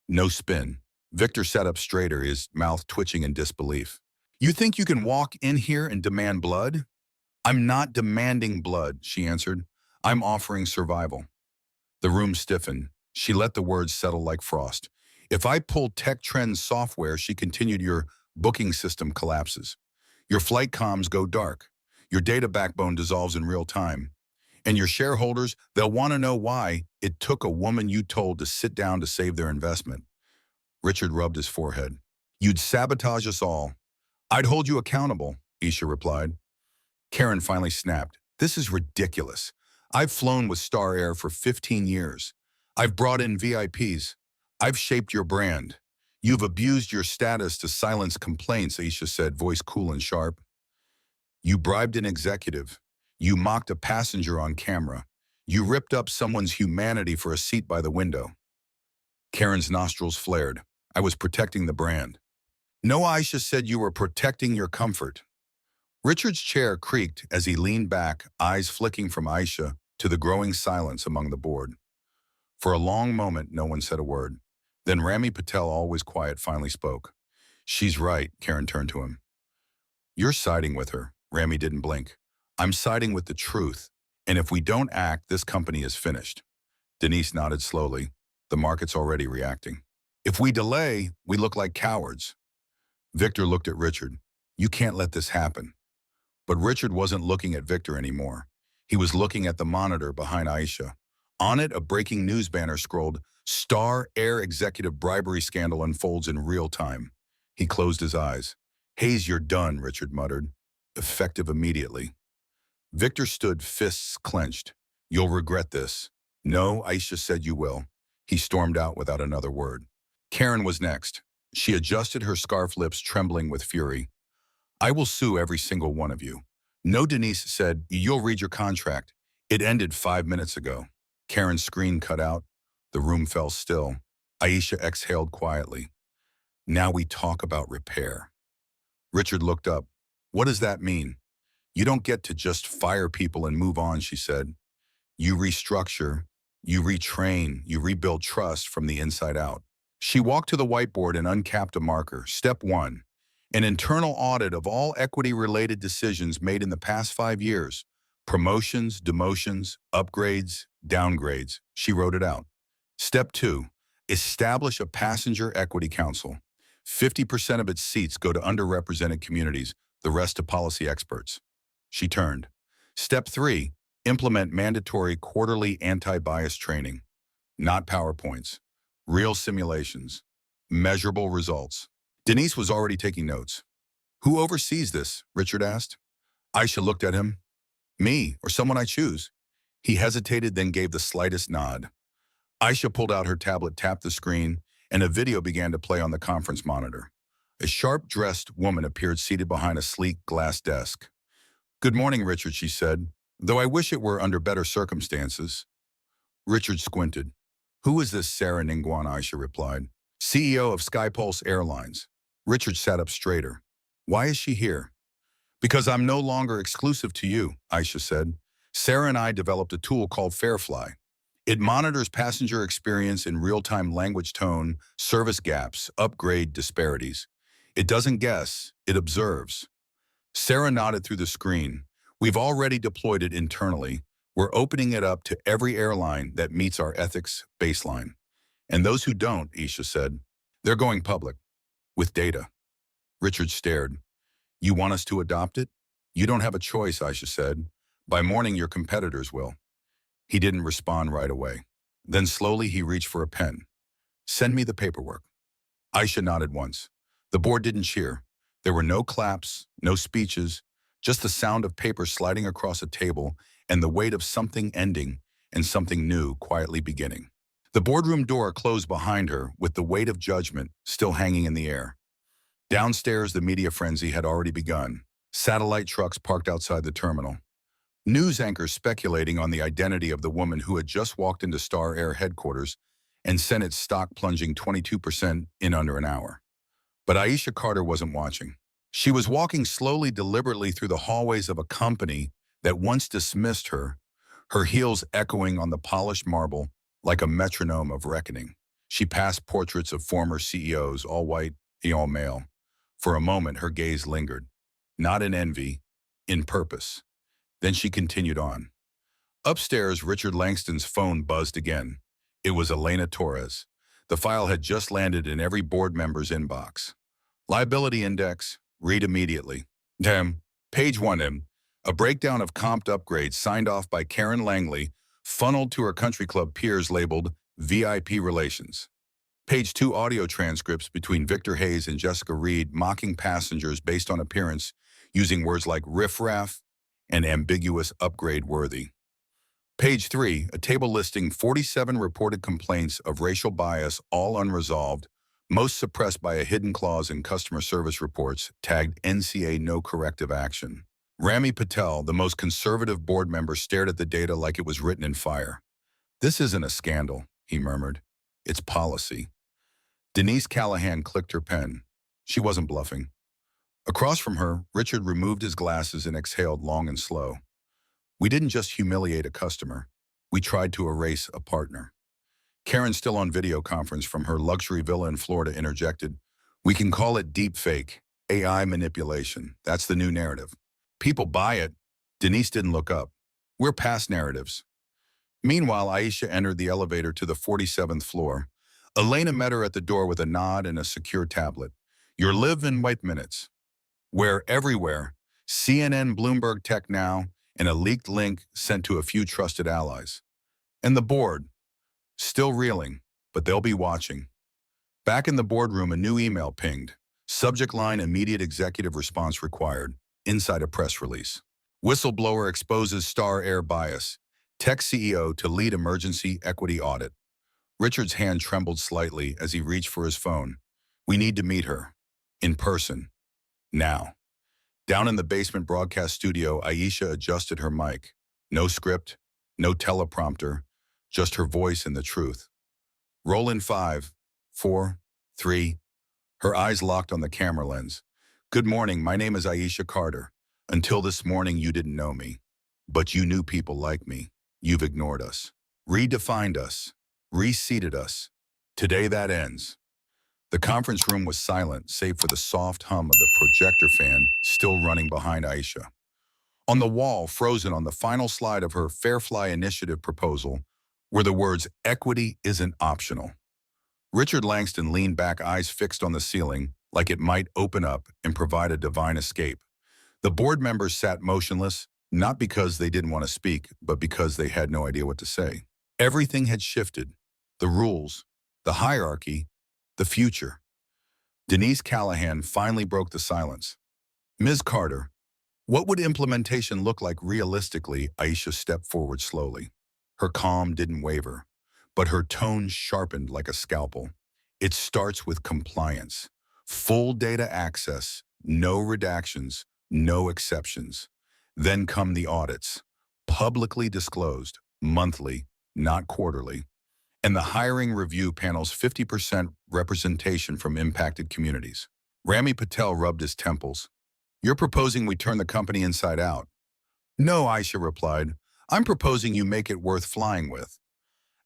No spin. Victor sat up straighter, his mouth twitching in disbelief. You think you can walk in here and demand blood? I'm not demanding blood, she answered. I'm offering survival. The room stiffened. She let the words settle like frost. If I pull Tech Trends software, she continued, your booking system collapses. Your flight comms go dark. Your data backbone dissolves in real time. And your shareholders, they'll want to know why it took a woman you told to sit down to save their investment. Richard rubbed his forehead. You'd sabotage us all. I'd hold you accountable, Aisha replied. Karen finally snapped. This is ridiculous. I've flown with Star Air for 15 years. I've brought in VIPs. I've shaped your brand. You've abused your status to silence complaints, Aisha said, voice cool and sharp. You bribed an executive. You mocked a passenger on camera. You ripped up someone's humanity for a seat by the window. Karen's nostrils flared. I was protecting the brand. No, Aisha said, you were protecting your comfort. Richard's chair creaked as he leaned back, eyes flicking from Aisha to the growing silence among the board. For a long moment, no one said a word. Then Rami Patel, always quiet, finally spoke. She's right, Karen turned to him. You're siding with her. Rami didn't blink. I'm siding with the truth, and if we don't act, this company is finished. Denise nodded slowly. The market's already reacting. If we delay, we look like cowards. Victor looked at Richard. You can't let this happen. But Richard wasn't looking at Victor anymore. He was looking at the monitor behind Aisha. On it, a breaking news banner scrolled, Star Air executive bribery scandal unfolds in real time. He closed his eyes. Hayes, you're done, Richard muttered. Effective immediately. Victor stood, fists clenched. You'll regret this. No, Aisha said you will. He stormed out without another word. Karen was next. She adjusted her scarf, lips trembling with fury. I will sue every single one of you. No, Denise said, you'll read your contract. It ended 5 minutes ago. Karen's screen cut out. The room fell still. Aisha exhaled quietly. Now we talk about repair. Richard looked up. What does that mean? You don't get to just fire people and move on, she said. You restructure, you retrain, you rebuild trust from the inside out. She walked to the whiteboard and uncapped a marker. Step 1, an internal audit of all equity-related decisions made in the past 5 years. Promotions, demotions, upgrades, downgrades. She wrote it out. Step 2, establish a passenger equity council. 50% of its seats go to underrepresented communities, the rest to policy experts. She turned. Step 3, implement mandatory quarterly anti-bias training. Not PowerPoints. Real simulations. Measurable results. Denise was already taking notes. Who oversees this? Richard asked. Aisha looked at him. Me, or someone I choose. He hesitated, then gave the slightest nod. Aisha pulled out her tablet, tapped the screen, and a video began to play on the conference monitor. A sharp-dressed woman appeared seated behind a sleek glass desk. Good morning, Richard, she said, though I wish it were under better circumstances. Richard squinted. Who is this Sarah Ningguan? Aisha replied. CEO of Skypulse Airlines. Richard sat up straighter. Why is she here? Because I'm no longer exclusive to you, Aisha said. Sarah and I developed a tool called Fairfly. It monitors passenger experience in real-time language tone, service gaps, upgrade disparities. It doesn't guess, it observes. Sarah nodded through the screen. We've already deployed it internally. We're opening it up to every airline that meets our ethics baseline. And those who don't, Aisha said, they're going public. With data. Richard stared. You want us to adopt it? You don't have a choice, Aisha said. By morning, your competitors will. He didn't respond right away. Then slowly he reached for a pen. Send me the paperwork. Aisha nodded once. The board didn't cheer. There were no claps, no speeches, just the sound of paper sliding across a table and the weight of something ending and something new quietly beginning. The boardroom door closed behind her with the weight of judgment still hanging in the air. Downstairs, the media frenzy had already begun. Satellite trucks parked outside the terminal. News anchors speculating on the identity of the woman who had just walked into Star Air headquarters and sent its stock plunging 22% in under an hour. But Aisha Carter wasn't watching. She was walking slowly, deliberately through the hallways of a company that once dismissed her, her heels echoing on the polished marble like a metronome of reckoning. She passed portraits of former CEOs, all white, all male. For a moment, her gaze lingered, not in envy, in purpose. Then she continued on. Upstairs, Richard Langston's phone buzzed again. It was Elena Torres. The file had just landed in every board member's inbox. Liability index, read immediately. Damn. Page 1M. A breakdown of comped upgrades signed off by Karen Langley, funneled to her country club peers labeled VIP relations. Page 2 audio transcripts between Victor Hayes and Jessica Reed mocking passengers based on appearance using words like riffraff and ambiguous upgrade worthy. Page 3, a table listing 47 reported complaints of racial bias, all unresolved, most suppressed by a hidden clause in customer service reports tagged NCA no corrective action. Rami Patel, the most conservative board member, stared at the data like it was written in fire. This isn't a scandal, he murmured. It's policy. Denise Callahan clicked her pen. She wasn't bluffing. Across from her, Richard removed his glasses and exhaled long and slow. We didn't just humiliate a customer. We tried to erase a partner. Karen, still on video conference from her luxury villa in Florida, interjected, we can call it deep fake, AI manipulation. That's the new narrative. People buy it. Denise didn't look up. We're past narratives. Meanwhile, Aisha entered the elevator to the 47th floor. Elena met her at the door with a nod and a secure tablet. Your live-in-white minutes. Where everywhere, CNN, Bloomberg Tech Now, and a leaked link sent to a few trusted allies. And the board, still reeling, but they'll be watching. Back in the boardroom, a new email pinged. Subject line, immediate executive response required. Inside a press release. Whistleblower exposes Star Air bias. Tech CEO to lead emergency equity audit. Richard's hand trembled slightly as he reached for his phone. We need to meet her. In person. Now. Down in the basement broadcast studio, Aisha adjusted her mic. No script, no teleprompter, just her voice and the truth. Roll in 5, 4, 3. Her eyes locked on the camera lens. Good morning, my name is Aisha Carter. Until this morning, you didn't know me. But you knew people like me. You've ignored us. Redefined us. Reseated us. Today that ends. The conference room was silent, save for the soft hum of the projector fan still running behind Aisha. On the wall, frozen on the final slide of her Fairfly initiative proposal, were the words, equity isn't optional. Richard Langston leaned back, eyes fixed on the ceiling, like it might open up and provide a divine escape. The board members sat motionless, not because they didn't want to speak, but because they had no idea what to say. Everything had shifted. The rules, the hierarchy, the future. Denise Callahan finally broke the silence. Ms. Carter, what would implementation look like realistically? Aisha stepped forward slowly. Her calm didn't waver, but her tone sharpened like a scalpel. It starts with compliance. Full data access, no redactions, no exceptions. Then come the audits. Publicly disclosed, monthly, not quarterly. And the hiring review panel's 50% representation from impacted communities. Rami Patel rubbed his temples. You're proposing we turn the company inside out. No, Aisha replied. I'm proposing you make it worth flying with.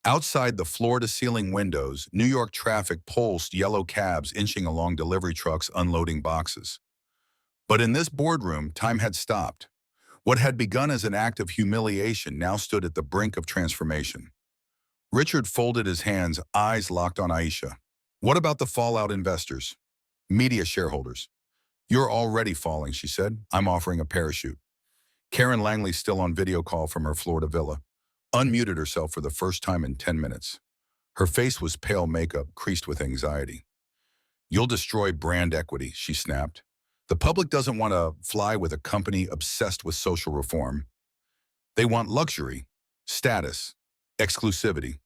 Outside the floor-to-ceiling windows, New York traffic pulsed yellow cabs inching along delivery trucks unloading boxes. But in this boardroom, time had stopped. What had begun as an act of humiliation now stood at the brink of transformation. Richard folded his hands, eyes locked on Aisha. What about the fallout investors? Media shareholders. You're already falling, she said. I'm offering a parachute. Karen Langley, still on video call from her Florida villa, unmuted herself for the first time in 10 minutes. Her face was pale makeup, creased with anxiety. You'll destroy brand equity, she snapped. The public doesn't want to fly with a company obsessed with social reform. They want luxury, status, exclusivity.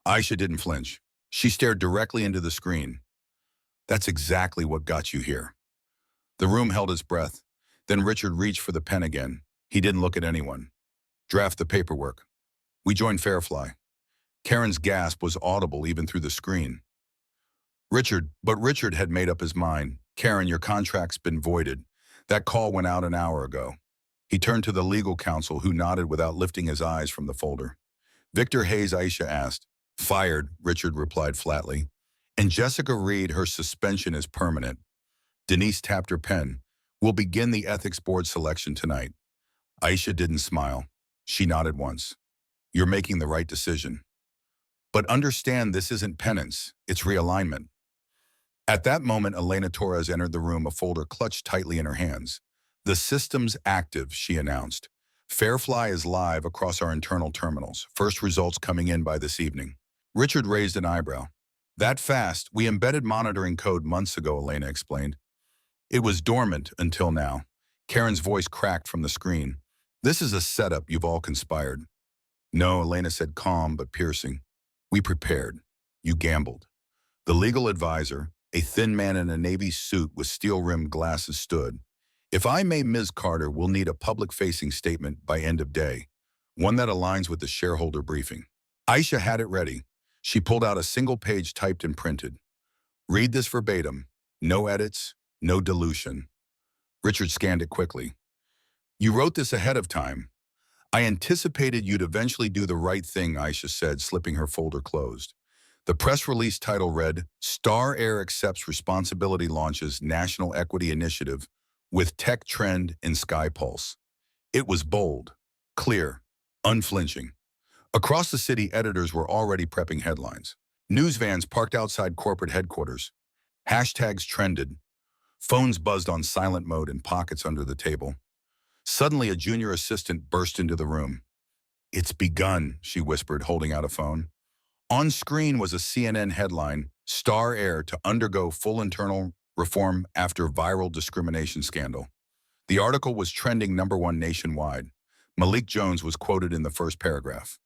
Aisha didn't flinch. She stared directly into the screen. That's exactly what got you here. The room held its breath. Then Richard reached for the pen again. He didn't look at anyone. Draft the paperwork. We joined Fairfly. Karen's gasp was audible even through the screen. But Richard had made up his mind. Karen, your contract's been voided. That call went out an hour ago. He turned to the legal counsel, who nodded without lifting his eyes from the folder. Victor Hayes, Aisha asked. Fired, Richard replied flatly. And Jessica Reed, her suspension is permanent. Denise tapped her pen. We'll begin the ethics board selection tonight. Aisha didn't smile. She nodded once. You're making the right decision. But understand, this isn't penance, it's realignment. At that moment, Elena Torres entered the room, a folder clutched tightly in her hands. The system's active, she announced. Fairfly is live across our internal terminals. First results coming in by this evening. Richard raised an eyebrow. That fast? We embedded monitoring code months ago, Elena explained. It was dormant until now. Karen's voice cracked from the screen. This is a setup, you've all conspired. No, Elena said, calm but piercing. We prepared. You gambled. The legal advisor, a thin man in a navy suit with steel-rimmed glasses, stood. If I may, Ms. Carter, we'll need a public-facing statement by end of day, one that aligns with the shareholder briefing. Aisha had it ready. She pulled out a single page typed and printed. Read this verbatim. No edits, no dilution. Richard scanned it quickly. You wrote this ahead of time. I anticipated you'd eventually do the right thing, Aisha said, slipping her folder closed. The press release title read, Star Air Accepts Responsibility Launches National Equity Initiative with Tech Trend in Sky Pulse. It was bold, clear, unflinching. Across the city, editors were already prepping headlines. News vans parked outside corporate headquarters. Hashtags trended. Phones buzzed on silent mode in pockets under the table. Suddenly, a junior assistant burst into the room. It's begun, she whispered, holding out a phone. On screen was a CNN headline, Star Air to undergo full internal reform after viral discrimination scandal. The article was trending #1 nationwide. Malik Jones was quoted in the first paragraph.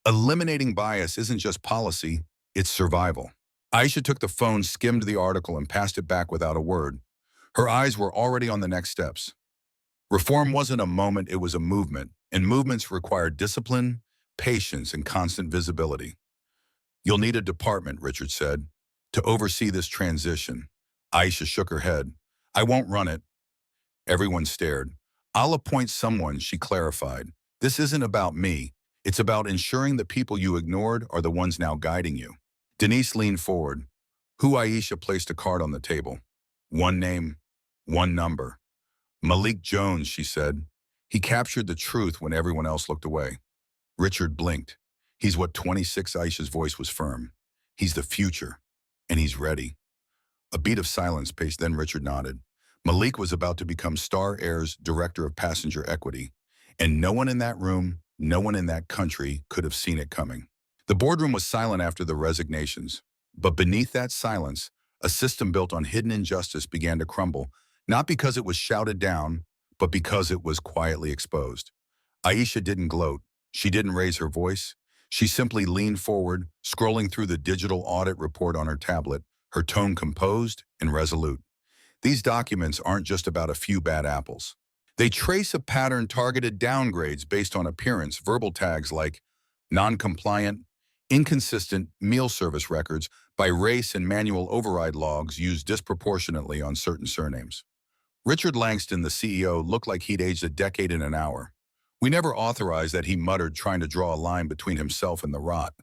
Eliminating bias isn't just policy, it's survival. Aisha took the phone, skimmed the article, and passed it back without a word. Her eyes were already on the next steps. Reform wasn't a moment, it was a movement, and movements require discipline, patience, and constant visibility. You'll need a department, Richard said, to oversee this transition. Aisha shook her head. I won't run it. Everyone stared. I'll appoint someone, she clarified. This isn't about me. It's about ensuring the people you ignored are the ones now guiding you. Denise leaned forward. Who? Aisha placed a card on the table. One name, one number. Malik Jones, she said. He captured the truth when everyone else looked away. Richard blinked. He's what 26, Aisha's voice was firm. He's the future, and he's ready. A beat of silence paced, then Richard nodded. Malik was about to become Star Air's Director of Passenger Equity, and no one in that room, no one in that country could have seen it coming. The boardroom was silent after the resignations. But beneath that silence, a system built on hidden injustice began to crumble, not because it was shouted down, but because it was quietly exposed. Aisha didn't gloat. She didn't raise her voice. She simply leaned forward, scrolling through the digital audit report on her tablet, her tone composed and resolute. These documents aren't just about a few bad apples. They trace a pattern targeted downgrades based on appearance, verbal tags like non-compliant, inconsistent meal service records by race and manual override logs used disproportionately on certain surnames. Richard Langston, the CEO, looked like he'd aged a decade in an hour. We never authorized that, he muttered, trying to draw a line between himself and the rot.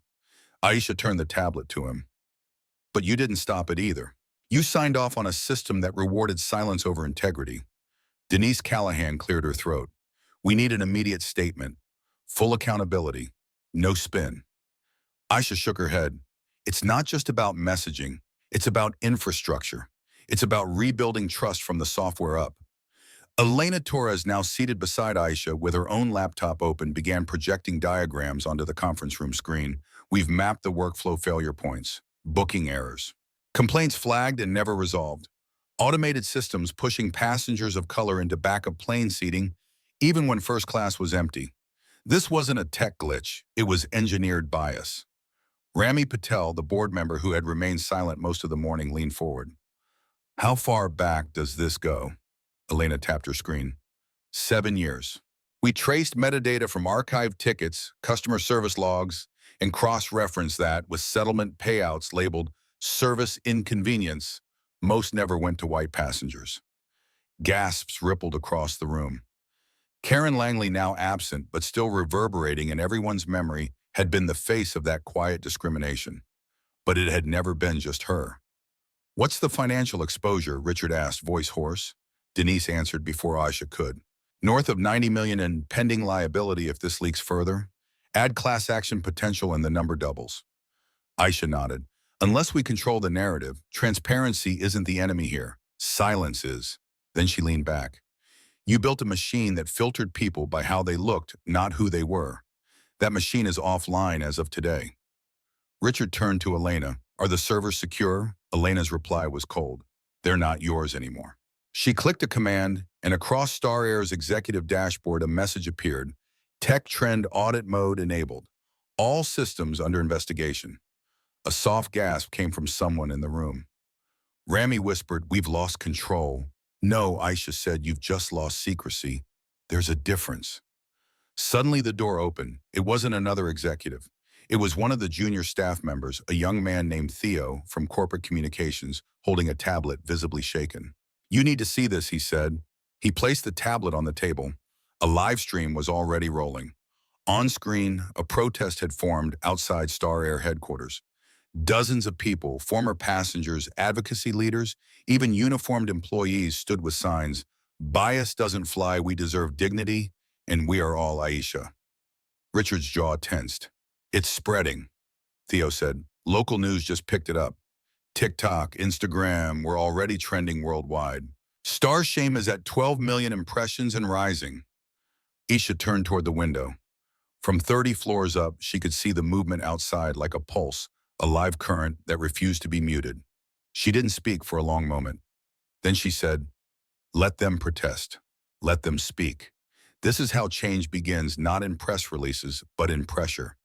Aisha turned the tablet to him. But you didn't stop it either. You signed off on a system that rewarded silence over integrity. Denise Callahan cleared her throat. We need an immediate statement. Full accountability. No spin. Aisha shook her head. It's not just about messaging. It's about infrastructure. It's about rebuilding trust from the software up. Elena Torres, now seated beside Aisha with her own laptop open, began projecting diagrams onto the conference room screen. We've mapped the workflow failure points, booking errors, complaints flagged and never resolved, automated systems pushing passengers of color into backup plane seating even when first class was empty. This wasn't a tech glitch, it was engineered bias. Rami Patel, the board member who had remained silent most of the morning, leaned forward. How far back does this go? Elena tapped her screen. 7 years. We traced metadata from archived tickets, customer service logs, and cross-referenced that with settlement payouts labeled service inconvenience. Most never went to white passengers. Gasps rippled across the room. Karen Langley, now absent but still reverberating in everyone's memory, had been the face of that quiet discrimination. But it had never been just her. What's the financial exposure? Richard asked, voice hoarse. Denise answered before Aisha could. North of $90 million in pending liability if this leaks further. Add class action potential and the number doubles. Aisha nodded. Unless we control the narrative, transparency isn't the enemy here. Silence is. Then she leaned back. You built a machine that filtered people by how they looked, not who they were. That machine is offline as of today. Richard turned to Elena. Are the servers secure? Elena's reply was cold. They're not yours anymore. She clicked a command, and across Star Air's executive dashboard a message appeared. Tech Trend Audit Mode enabled. All systems under investigation. A soft gasp came from someone in the room. Rami whispered, we've lost control. No, Aisha said, you've just lost secrecy. There's a difference. Suddenly the door opened. It wasn't another executive. It was one of the junior staff members, a young man named Theo from corporate communications, holding a tablet visibly shaken. You need to see this, he said. He placed the tablet on the table. A live stream was already rolling. On screen, a protest had formed outside Star Air headquarters. Dozens of people, former passengers, advocacy leaders, even uniformed employees stood with signs, bias doesn't fly, we deserve dignity, and we are all Aisha. Richard's jaw tensed. It's spreading, Theo said. Local news just picked it up. TikTok, Instagram, we're already trending worldwide. Star Shame is at 12 million impressions and rising. Aisha turned toward the window. From 30 floors up, she could see the movement outside like a pulse, a live current that refused to be muted. She didn't speak for a long moment. Then she said, let them protest. Let them speak. This is how change begins, not in press releases, but in pressure.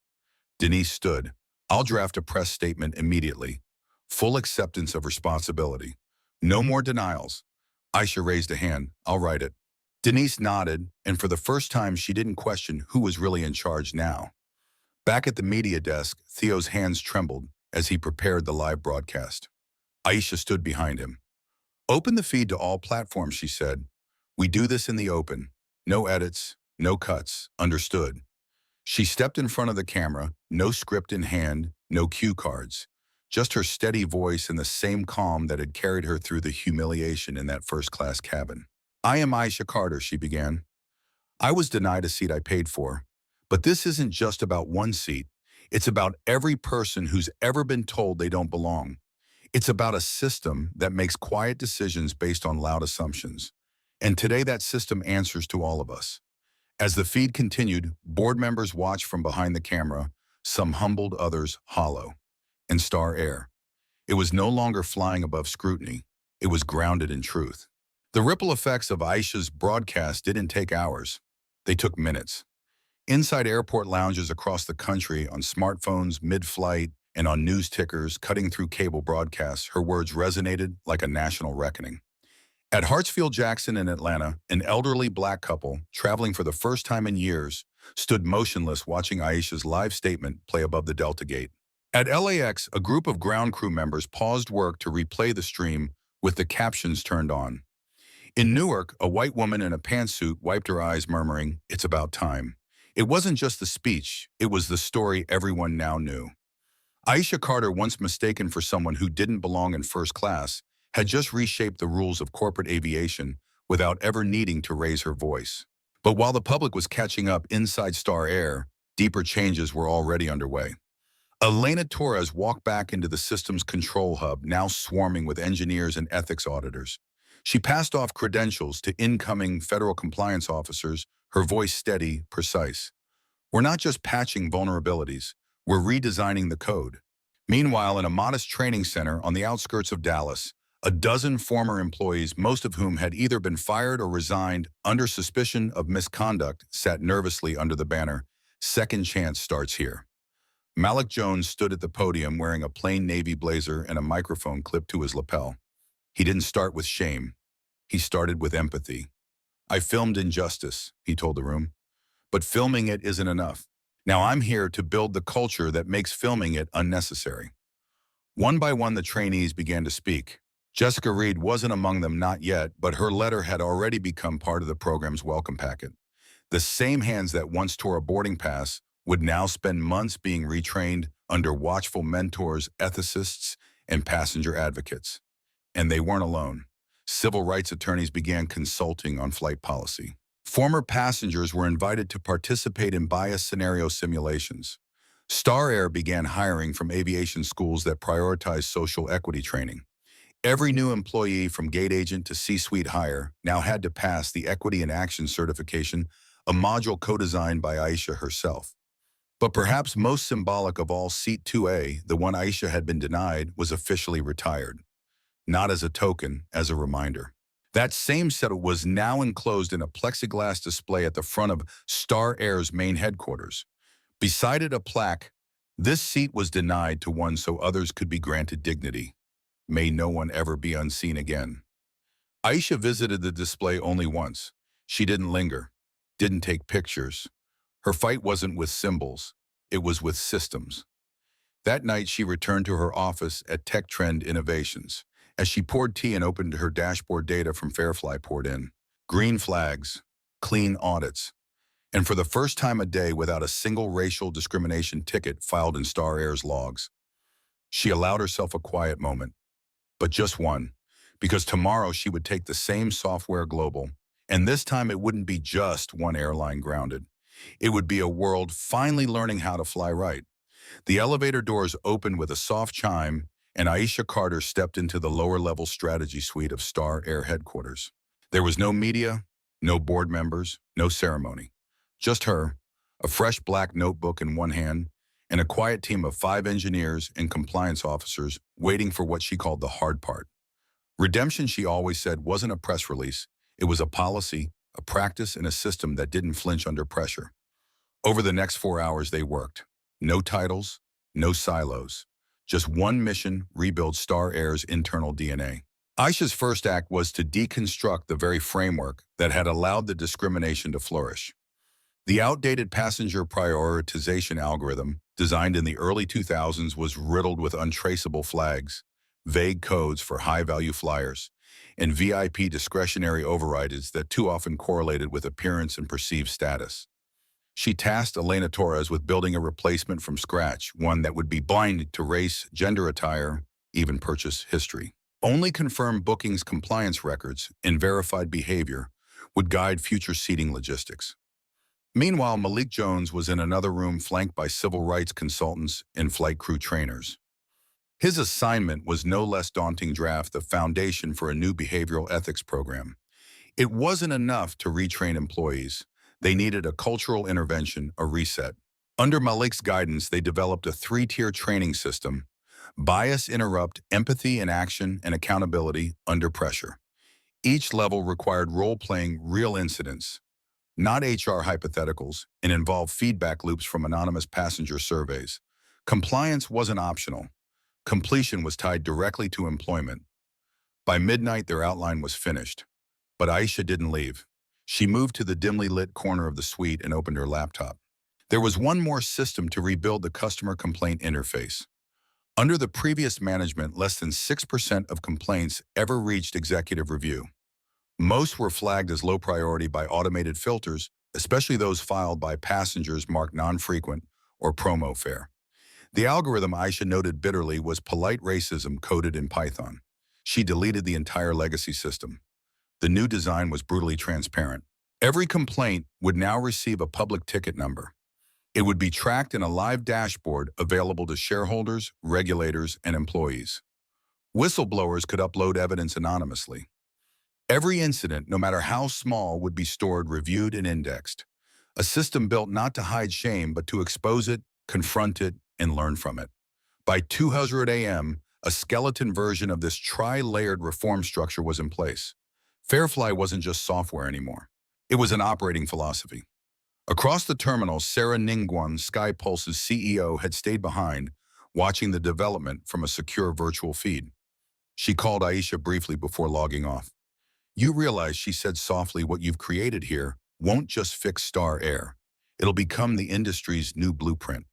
Denise stood. I'll draft a press statement immediately. Full acceptance of responsibility. No more denials. Aisha raised a hand. I'll write it. Denise nodded, and for the first time she didn't question who was really in charge now. Back at the media desk, Theo's hands trembled as he prepared the live broadcast. Aisha stood behind him. Open the feed to all platforms, she said. We do this in the open. No edits, no cuts, understood. She stepped in front of the camera, no script in hand, no cue cards. Just her steady voice and the same calm that had carried her through the humiliation in that first-class cabin. I am Aisha Carter, she began. I was denied a seat I paid for. But this isn't just about one seat. It's about every person who's ever been told they don't belong. It's about a system that makes quiet decisions based on loud assumptions. And today that system answers to all of us. As the feed continued, board members watched from behind the camera, some humbled, others hollow. And Star Air. It was no longer flying above scrutiny. It was grounded in truth. The ripple effects of Aisha's broadcast didn't take hours. They took minutes. Inside airport lounges across the country, on smartphones, mid-flight, and on news tickers cutting through cable broadcasts, her words resonated like a national reckoning. At Hartsfield-Jackson in Atlanta, an elderly black couple, traveling for the first time in years, stood motionless watching Aisha's live statement play above the Delta Gate. At LAX, a group of ground crew members paused work to replay the stream with the captions turned on. In Newark, a white woman in a pantsuit wiped her eyes, murmuring, "It's about time." It wasn't just the speech, it was the story everyone now knew. Aisha Carter, once mistaken for someone who didn't belong in first class, had just reshaped the rules of corporate aviation without ever needing to raise her voice. But while the public was catching up inside Star Air, deeper changes were already underway. Elena Torres walked back into the system's control hub, now swarming with engineers and ethics auditors. She passed off credentials to incoming federal compliance officers, her voice steady, precise. "We're not just patching vulnerabilities, we're redesigning the code." Meanwhile, in a modest training center on the outskirts of Dallas, a dozen former employees, most of whom had either been fired or resigned under suspicion of misconduct, sat nervously under the banner, "Second Chance Starts Here." Malik Jones stood at the podium wearing a plain navy blazer and a microphone clipped to his lapel. He didn't start with shame. He started with empathy. "I filmed injustice," he told the room, "but filming it isn't enough. Now I'm here to build the culture that makes filming it unnecessary." One by one, the trainees began to speak. Jessica Reed wasn't among them, not yet, but her letter had already become part of the program's welcome packet. The same hands that once tore a boarding pass would now spend months being retrained under watchful mentors, ethicists, and passenger advocates. And they weren't alone. Civil rights attorneys began consulting on flight policy. Former passengers were invited to participate in bias scenario simulations. Star Air began hiring from aviation schools that prioritized social equity training. Every new employee, from gate agent to C-suite hire, now had to pass the Equity in Action certification, a module co-designed by Aisha herself. But perhaps most symbolic of all, Seat 2A, the one Aisha had been denied, was officially retired. Not as a token, as a reminder. That same set was now enclosed in a plexiglass display at the front of Star Air's main headquarters. Beside it, a plaque: "This seat was denied to one so others could be granted dignity. May no one ever be unseen again." Aisha visited the display only once. She didn't linger, didn't take pictures. Her fight wasn't with symbols, it was with systems. That night, she returned to her office at Tech Trend Innovations. As she poured tea and opened her dashboard, data from Fairfly poured in. Green flags, clean audits, and for the first time a day without a single racial discrimination ticket filed in Star Air's logs. She allowed herself a quiet moment, but just one, because tomorrow she would take the same software global, and this time it wouldn't be just one airline grounded. It would be a world finally learning how to fly right. The elevator doors opened with a soft chime, and Aisha Carter stepped into the lower-level strategy suite of Star Air headquarters. There was no media, no board members, no ceremony. Just her, a fresh black notebook in one hand, and a quiet team of 5 engineers and compliance officers waiting for what she called the hard part. Redemption, she always said, wasn't a press release. It was a policy, a practice, and a system that didn't flinch under pressure. Over the next 4 hours, they worked. No titles, no silos. Just one mission: rebuild Star Air's internal DNA. Aisha's first act was to deconstruct the very framework that had allowed the discrimination to flourish. The outdated passenger prioritization algorithm, designed in the early 2000s, was riddled with untraceable flags, vague codes for high-value flyers, and VIP discretionary overrides that too often correlated with appearance and perceived status. She tasked Elena Torres with building a replacement from scratch, one that would be blind to race, gender attire, even purchase history. Only confirmed bookings, compliance records, and verified behavior would guide future seating logistics. Meanwhile, Malik Jones was in another room, flanked by civil rights consultants and flight crew trainers. His assignment was no less daunting: draft the foundation for a new behavioral ethics program. It wasn't enough to retrain employees. They needed a cultural intervention, a reset. Under Malik's guidance, they developed a 3-tier training system: Bias interrupt empathy and action and accountability under pressure. Each level required role-playing real incidents, not HR hypotheticals, and involved feedback loops from anonymous passenger surveys. Compliance wasn't optional. Completion was tied directly to employment. By midnight, their outline was finished. But Aisha didn't leave. She moved to the dimly lit corner of the suite and opened her laptop. There was one more system to rebuild the customer complaint interface. Under the previous management, less than 6% of complaints ever reached executive review. Most were flagged as low priority by automated filters, especially those filed by passengers marked non-frequent or promo fare. The algorithm, Aisha noted bitterly, was polite racism coded in Python. She deleted the entire legacy system. The new design was brutally transparent. Every complaint would now receive a public ticket number. It would be tracked in a live dashboard available to shareholders, regulators, and employees. Whistleblowers could upload evidence anonymously. Every incident, no matter how small, would be stored, reviewed, and indexed. A system built not to hide shame, but to expose it, confront it, and learn from it. By 2:00 a.m., a skeleton version of this tri-layered reform structure was in place. Fairfly wasn't just software anymore. It was an operating philosophy. Across the terminal, Sarah Ningguan, SkyPulse's CEO, had stayed behind, watching the development from a secure virtual feed. She called Aisha briefly before logging off. "You realize," she said softly, "what you've created here won't just fix Star Air. It'll become the industry's new blueprint."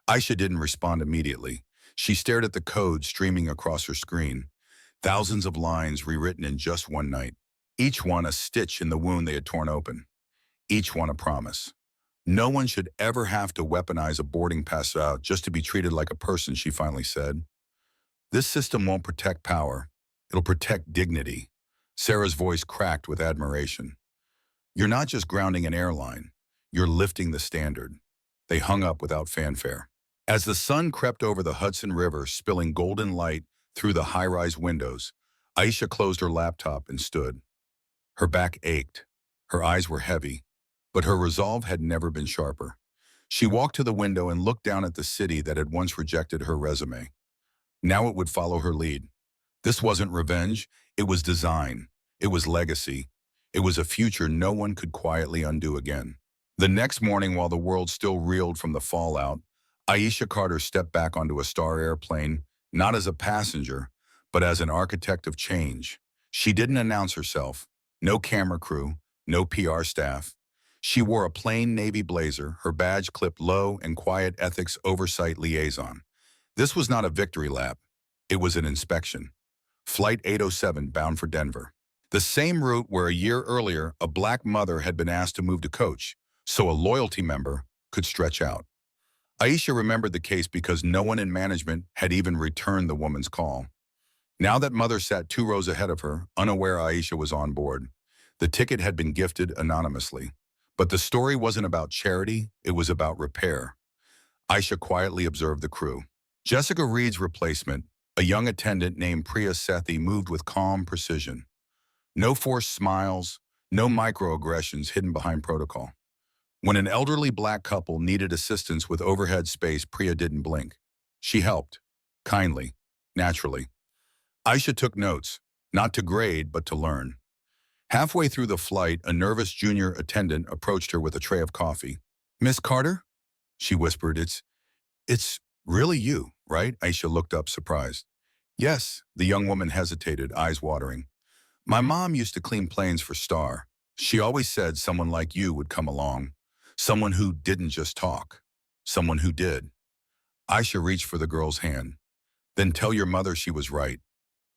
Aisha didn't respond immediately. She stared at the code streaming across her screen. Thousands of lines rewritten in just one night. Each one a stitch in the wound they had torn open. Each one a promise. No one should ever have to weaponize a boarding pass out just to be treated like a person, she finally said. "This system won't protect power. It'll protect dignity." Sarah's voice cracked with admiration. "You're not just grounding an airline. You're lifting the standard." They hung up without fanfare. As the sun crept over the Hudson River, spilling golden light through the high-rise windows, Aisha closed her laptop and stood. Her back ached. Her eyes were heavy, but her resolve had never been sharper. She walked to the window and looked down at the city that had once rejected her resume. Now it would follow her lead. This wasn't revenge. It was design. It was legacy. It was a future no one could quietly undo again. The next morning, while the world still reeled from the fallout, Aisha Carter stepped back onto a Star airplane, not as a passenger, but as an architect of change. She didn't announce herself. No camera crew, no PR staff. She wore a plain navy blazer, her badge clipped low, and quiet ethics oversight liaison. This was not a victory lap. It was an inspection. Flight 807 bound for Denver. The same route where a year earlier a black mother had been asked to move to coach, so a loyalty member could stretch out. Aisha remembered the case because no one in management had even returned the woman's call. Now that mother sat 2 rows ahead of her, unaware Aisha was on board. The ticket had been gifted anonymously. But the story wasn't about charity, it was about repair. Aisha quietly observed the crew. Jessica Reed's replacement, a young attendant named Priya Sethi, moved with calm precision. No forced smiles, no microaggressions hidden behind protocol. When an elderly black couple needed assistance with overhead space, Priya didn't blink. She helped, kindly, naturally. Aisha took notes, not to grade, but to learn. Halfway through the flight, a nervous junior attendant approached her with a tray of coffee. "Miss Carter?" she whispered. It's really you, right?" Aisha looked up, surprised. "Yes," the young woman hesitated, eyes watering. "My mom used to clean planes for Star. She always said someone like you would come along. Someone who didn't just talk. Someone who did." Aisha reached for the girl's hand. "Then tell your mother she was right."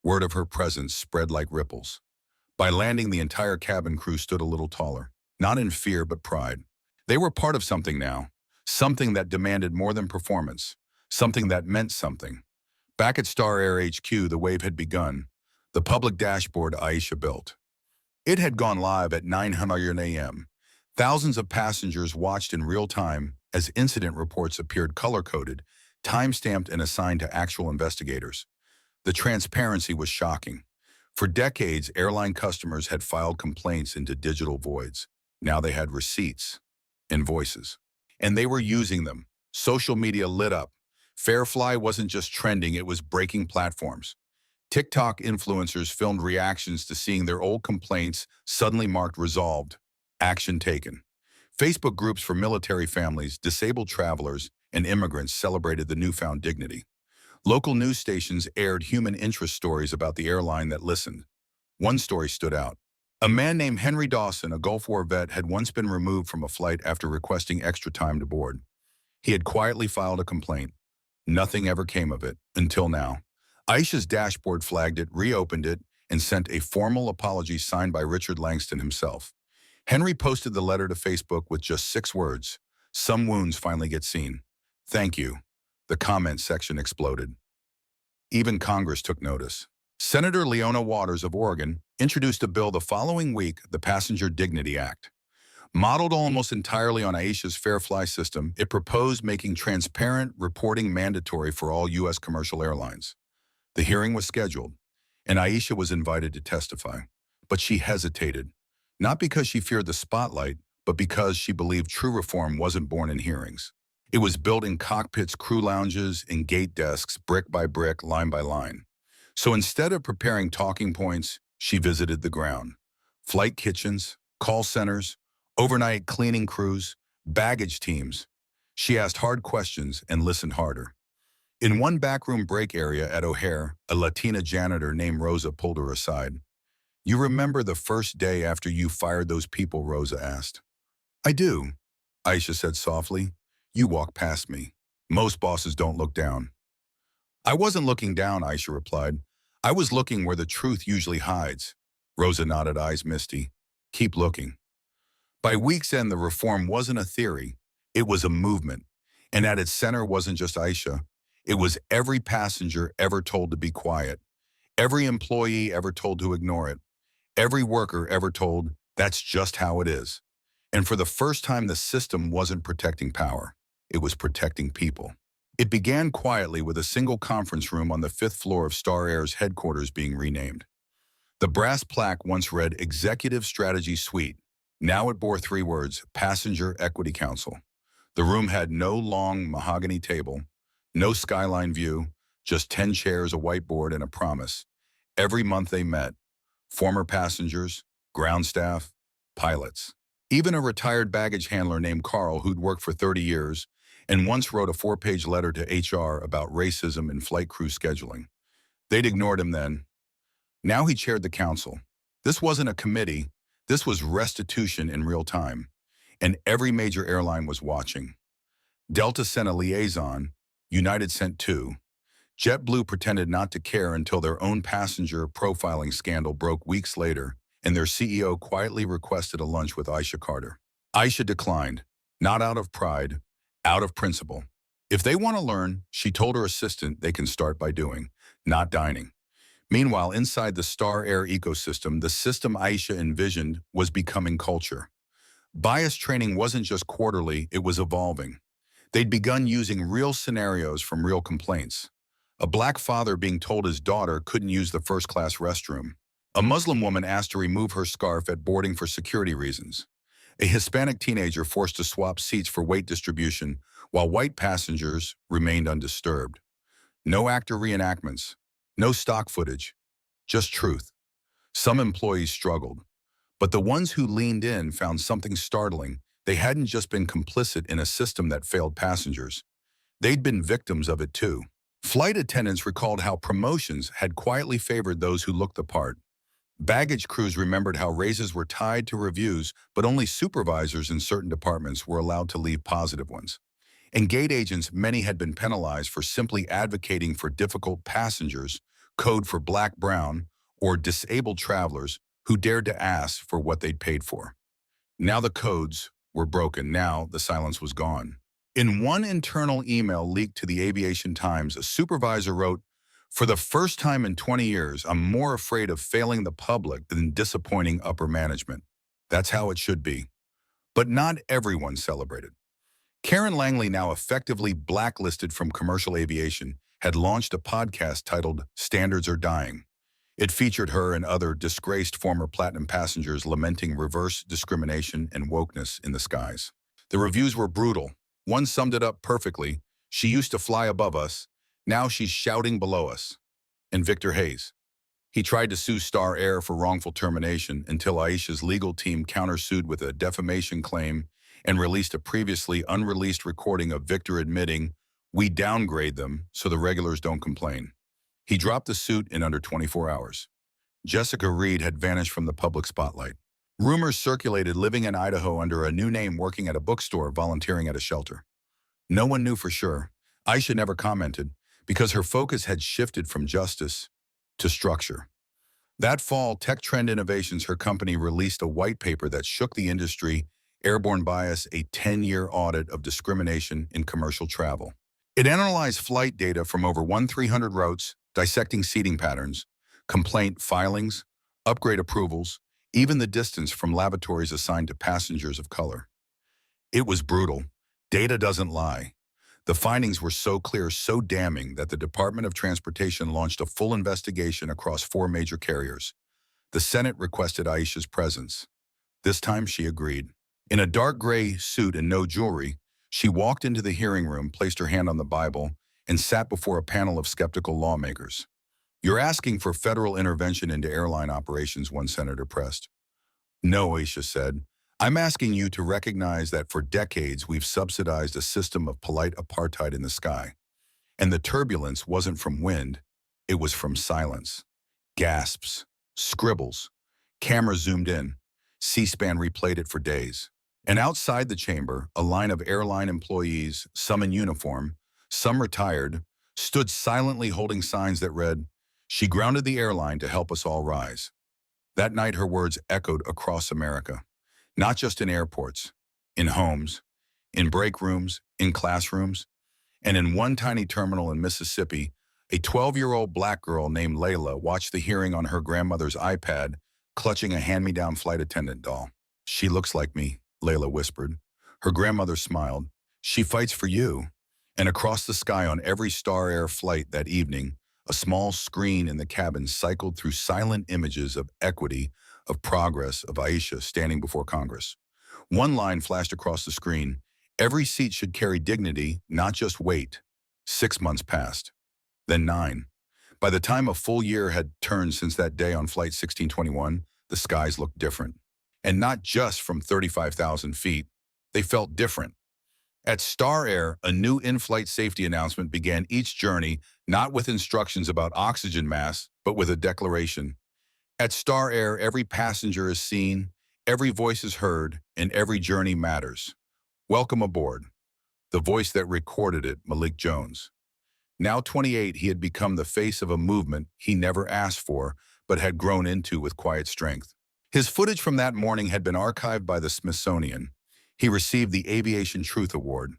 Word of her presence spread like ripples. By landing, the entire cabin crew stood a little taller, not in fear but pride. They were part of something now, something that demanded more than performance, something that meant something. Back at Star Air HQ, the wave had begun, the public dashboard Aisha built. It had gone live at 9:00 a.m. Thousands of passengers watched in real time as incident reports appeared color-coded, time-stamped and assigned to actual investigators. The transparency was shocking. For decades, airline customers had filed complaints into digital voids. Now they had receipts, invoices, and they were using them. Social media lit up. Fairfly wasn't just trending, it was breaking platforms. TikTok influencers filmed reactions to seeing their old complaints suddenly marked resolved, action taken. Facebook groups for military families, disabled travelers, and immigrants celebrated the newfound dignity. Local news stations aired human interest stories about the airline that listened. One story stood out. A man named Henry Dawson, a Gulf War vet, had once been removed from a flight after requesting extra time to board. He had quietly filed a complaint. Nothing ever came of it, until now. Aisha's dashboard flagged it, reopened it, and sent a formal apology signed by Richard Langston himself. Henry posted the letter to Facebook with just 6 words. Some wounds finally get seen. Thank you. The comment section exploded. Even Congress took notice. Senator Leona Waters of Oregon introduced a bill the following week, the Passenger Dignity Act. Modeled almost entirely on Aisha's Fairfly system, it proposed making transparent reporting mandatory for all U.S. commercial airlines. The hearing was scheduled, and Aisha was invited to testify. But she hesitated, not because she feared the spotlight, but because she believed true reform wasn't born in hearings. It was built in cockpits, crew lounges, and gate desks, brick by brick, line by line. So instead of preparing talking points, she visited the ground. Flight kitchens, call centers, overnight cleaning crews, baggage teams. She asked hard questions and listened harder. In one backroom break area at O'Hare, a Latina janitor named Rosa pulled her aside. "You remember the first day after you fired those people?" Rosa asked. "I do," Aisha said softly. "You walked past me. Most bosses don't look down." "I wasn't looking down," Aisha replied. "I was looking where the truth usually hides." Rosa nodded, eyes misty. "Keep looking." By week's end, the reform wasn't a theory. It was a movement. And at its center wasn't just Aisha. It was every passenger ever told to be quiet. Every employee ever told to ignore it. Every worker ever told, "That's just how it is." And for the first time, the system wasn't protecting power. It was protecting people. It began quietly with a single conference room on the 5th floor of Star Air's headquarters being renamed. The brass plaque once read Executive Strategy Suite. Now it bore 3 words, Passenger Equity Council. The room had no long mahogany table, no skyline view, just 10 chairs, a whiteboard, and a promise. Every month they met. Former passengers, ground staff, pilots. Even a retired baggage handler named Carl, who'd worked for 30 years, and once wrote a 4-page letter to HR about racism in flight crew scheduling. They'd ignored him then. Now he chaired the council. This wasn't a committee. This was restitution in real time. And every major airline was watching. Delta sent a liaison. United sent 2. JetBlue pretended not to care until their own passenger profiling scandal broke weeks later, and their CEO quietly requested a lunch with Aisha Carter. Aisha declined, not out of pride, out of principle. If they want to learn, she told her assistant, they can start by doing, not dining. Meanwhile, inside the Star Air ecosystem, the system Aisha envisioned was becoming culture. Bias training wasn't just quarterly, it was evolving. They'd begun using real scenarios from real complaints. A black father being told his daughter couldn't use the first-class restroom. A Muslim woman asked to remove her scarf at boarding for security reasons. A Hispanic teenager forced to swap seats for weight distribution, while white passengers remained undisturbed. No actor reenactments, no stock footage, just truth. Some employees struggled, but the ones who leaned in found something startling. They hadn't just been complicit in a system that failed passengers. They'd been victims of it too. Flight attendants recalled how promotions had quietly favored those who looked the part. Baggage crews remembered how raises were tied to reviews, but only supervisors in certain departments were allowed to leave positive ones. And gate agents, many had been penalized for simply advocating for difficult passengers, code for black, brown, or disabled travelers who dared to ask for what they'd paid for. Now the codes were broken. Now the silence was gone. In one internal email leaked to the Aviation Times, a supervisor wrote, "For the first time in 20 years, I'm more afraid of failing the public than disappointing upper management." That's how it should be. But not everyone celebrated. Karen Langley, now effectively blacklisted from commercial aviation, had launched a podcast titled Standards Are Dying. It featured her and other disgraced former platinum passengers lamenting reverse discrimination and wokeness in the skies. The reviews were brutal. One summed it up perfectly. She used to fly above us. Now she's shouting below us. And Victor Hayes. He tried to sue Star Air for wrongful termination until Aisha's legal team countersued with a defamation claim and released a previously unreleased recording of Victor admitting, "We downgrade them so the regulars don't complain." He dropped the suit in under 24 hours. Jessica Reed had vanished from the public spotlight. Rumors circulated living in Idaho under a new name, working at a bookstore, volunteering at a shelter. No one knew for sure. Aisha never commented because her focus had shifted from justice to structure. That fall, Tech Trend Innovations, her company, released a white paper that shook the industry, Airborne Bias, a 10-year audit of discrimination in commercial travel. It analyzed flight data from over 1,300 routes, dissecting seating patterns, complaint filings, upgrade approvals, even the distance from lavatories assigned to passengers of color. It was brutal. Data doesn't lie. The findings were so clear, so damning, that the Department of Transportation launched a full investigation across 4 major carriers. The Senate requested Aisha's presence. This time she agreed. In a dark gray suit and no jewelry, she walked into the hearing room, placed her hand on the Bible, and sat before a panel of skeptical lawmakers. "You're asking for federal intervention into airline operations," one senator pressed. "No," Aisha said. "I'm asking you to recognize that for decades we've subsidized a system of polite apartheid in the sky. And the turbulence wasn't from wind, it was from silence. Gasps, scribbles, cameras zoomed in, C-SPAN replayed it for days. And outside the chamber, a line of airline employees, some in uniform, some retired, stood silently holding signs that read, 'She grounded the airline to help us all rise.' That night her words echoed across America. Not just in airports, in homes, in break rooms, in classrooms, and in one tiny terminal in Mississippi, a 12-year-old black girl named Layla watched the hearing on her grandmother's iPad, clutching a hand-me-down flight attendant doll. "She looks like me," Layla whispered. Her grandmother smiled. "She fights for you." And across the sky on every Star Air flight that evening, a small screen in the cabin cycled through silent images of equity, of progress, of Aisha standing before Congress. One line flashed across the screen: "Every seat should carry dignity, not just weight." 6 months passed. Then 9. By the time a full year had turned since that day on Flight 1621, the skies looked different. And not just from 35,000 feet. They felt different. At Star Air, a new in-flight safety announcement began each journey, not with instructions about oxygen masks, but with a declaration. At Star Air, every passenger is seen, every voice is heard, and every journey matters. Welcome aboard. The voice that recorded it, Malik Jones. Now 28, he had become the face of a movement he never asked for, but had grown into with quiet strength. His footage from that morning had been archived by the Smithsonian. He received the Aviation Truth Award.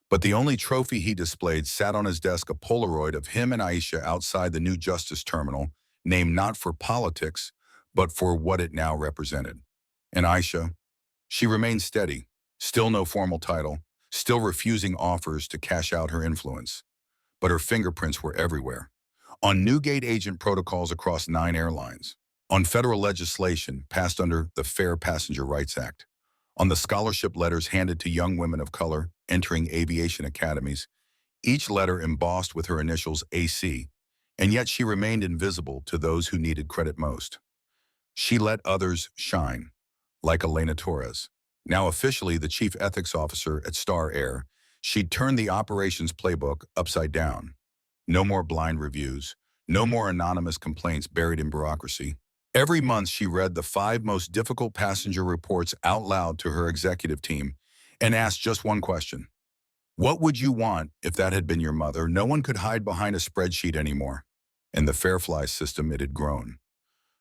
But the only trophy he displayed sat on his desk, a Polaroid of him and Aisha outside the new Justice Terminal, named not for politics, but for what it now represented. And Aisha, she remained steady, still no formal title, still refusing offers to cash out her influence. But her fingerprints were everywhere. On new gate agent protocols across 9 airlines. On federal legislation passed under the Fair Passenger Rights Act. On the scholarship letters handed to young women of color entering aviation academies, each letter embossed with her initials AC, and yet she remained invisible to those who needed credit most. She let others shine, like Elena Torres. Now officially the chief ethics officer at Star Air, she'd turned the operations playbook upside down. No more blind reviews, no more anonymous complaints buried in bureaucracy. Every month she read the 5 most difficult passenger reports out loud to her executive team and asked just one question. What would you want if that had been your mother? No one could hide behind a spreadsheet anymore. And the Fairfly system, it had grown.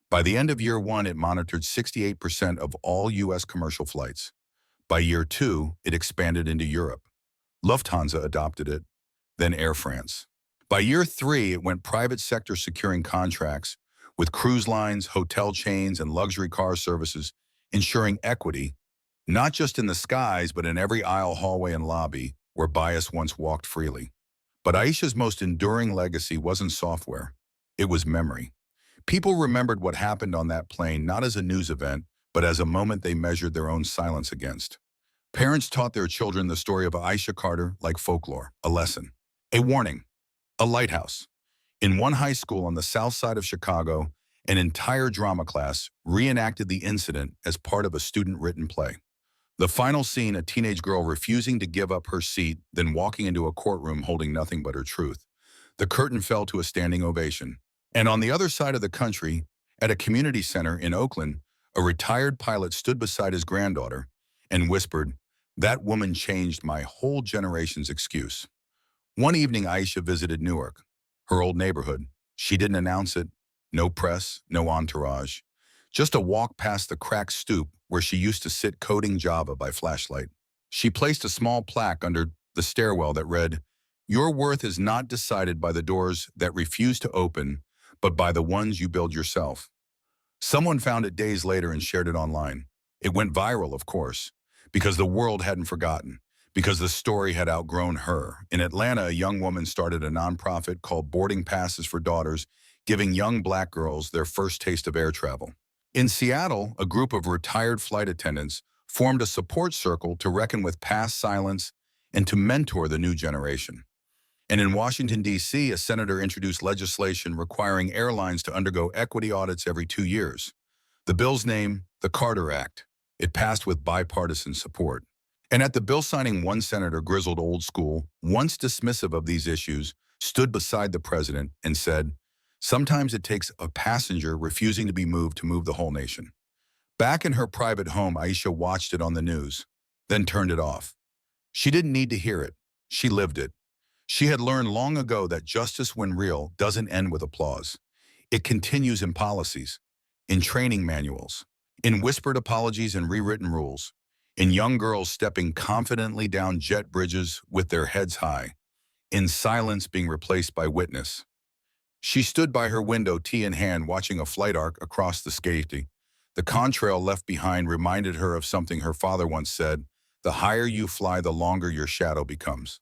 By the end of year 1, it monitored 68% of all U.S. commercial flights. By year 2, it expanded into Europe. Lufthansa adopted it, then Air France. By year 3, it went private sector, securing contracts with cruise lines, hotel chains, and luxury car services, ensuring equity, not just in the skies, but in every aisle, hallway, and lobby where bias once walked freely. But Aisha's most enduring legacy wasn't software. It was memory. People remembered what happened on that plane not as a news event, but as a moment they measured their own silence against. Parents taught their children the story of Aisha Carter like folklore, a lesson. A warning, a lighthouse. In one high school on the south side of Chicago, an entire drama class reenacted the incident as part of a student-written play. The final scene, a teenage girl refusing to give up her seat, then walking into a courtroom holding nothing but her truth. The curtain fell to a standing ovation. And on the other side of the country, at a community center in Oakland, a retired pilot stood beside his granddaughter and whispered, "That woman changed my whole generation's excuse." One evening, Aisha visited Newark, her old neighborhood. She didn't announce it. No press, no entourage. Just a walk past the cracked stoop where she used to sit coding Java by flashlight. She placed a small plaque under the stairwell that read, "Your worth is not decided by the doors that refuse to open, but by the ones you build yourself." Someone found it days later and shared it online. It went viral, of course, because the world hadn't forgotten, because the story had outgrown her. In Atlanta, a young woman started a nonprofit called Boarding Passes for Daughters, giving young black girls their first taste of air travel. In Seattle, a group of retired flight attendants formed a support circle to reckon with past silence and to mentor the new generation. And in Washington, D.C., a senator introduced legislation requiring airlines to undergo equity audits every 2 years. The bill's name, the Carter Act. It passed with bipartisan support. And at the bill signing, one senator, grizzled old school, once dismissive of these issues, stood beside the president and said, "Sometimes it takes a passenger refusing to be moved to move the whole nation." Back in her private home, Aisha watched it on the news, then turned it off. She didn't need to hear it. She lived it. She had learned long ago that justice, when real, doesn't end with applause. It continues in policies, in training manuals, in whispered apologies and rewritten rules, in young girls stepping confidently down jet bridges with their heads high, in silence being replaced by witness. She stood by her window, tea in hand, watching a flight arc across the safety. The contrail left behind reminded her of something her father once said, "The higher you fly, the longer your shadow becomes."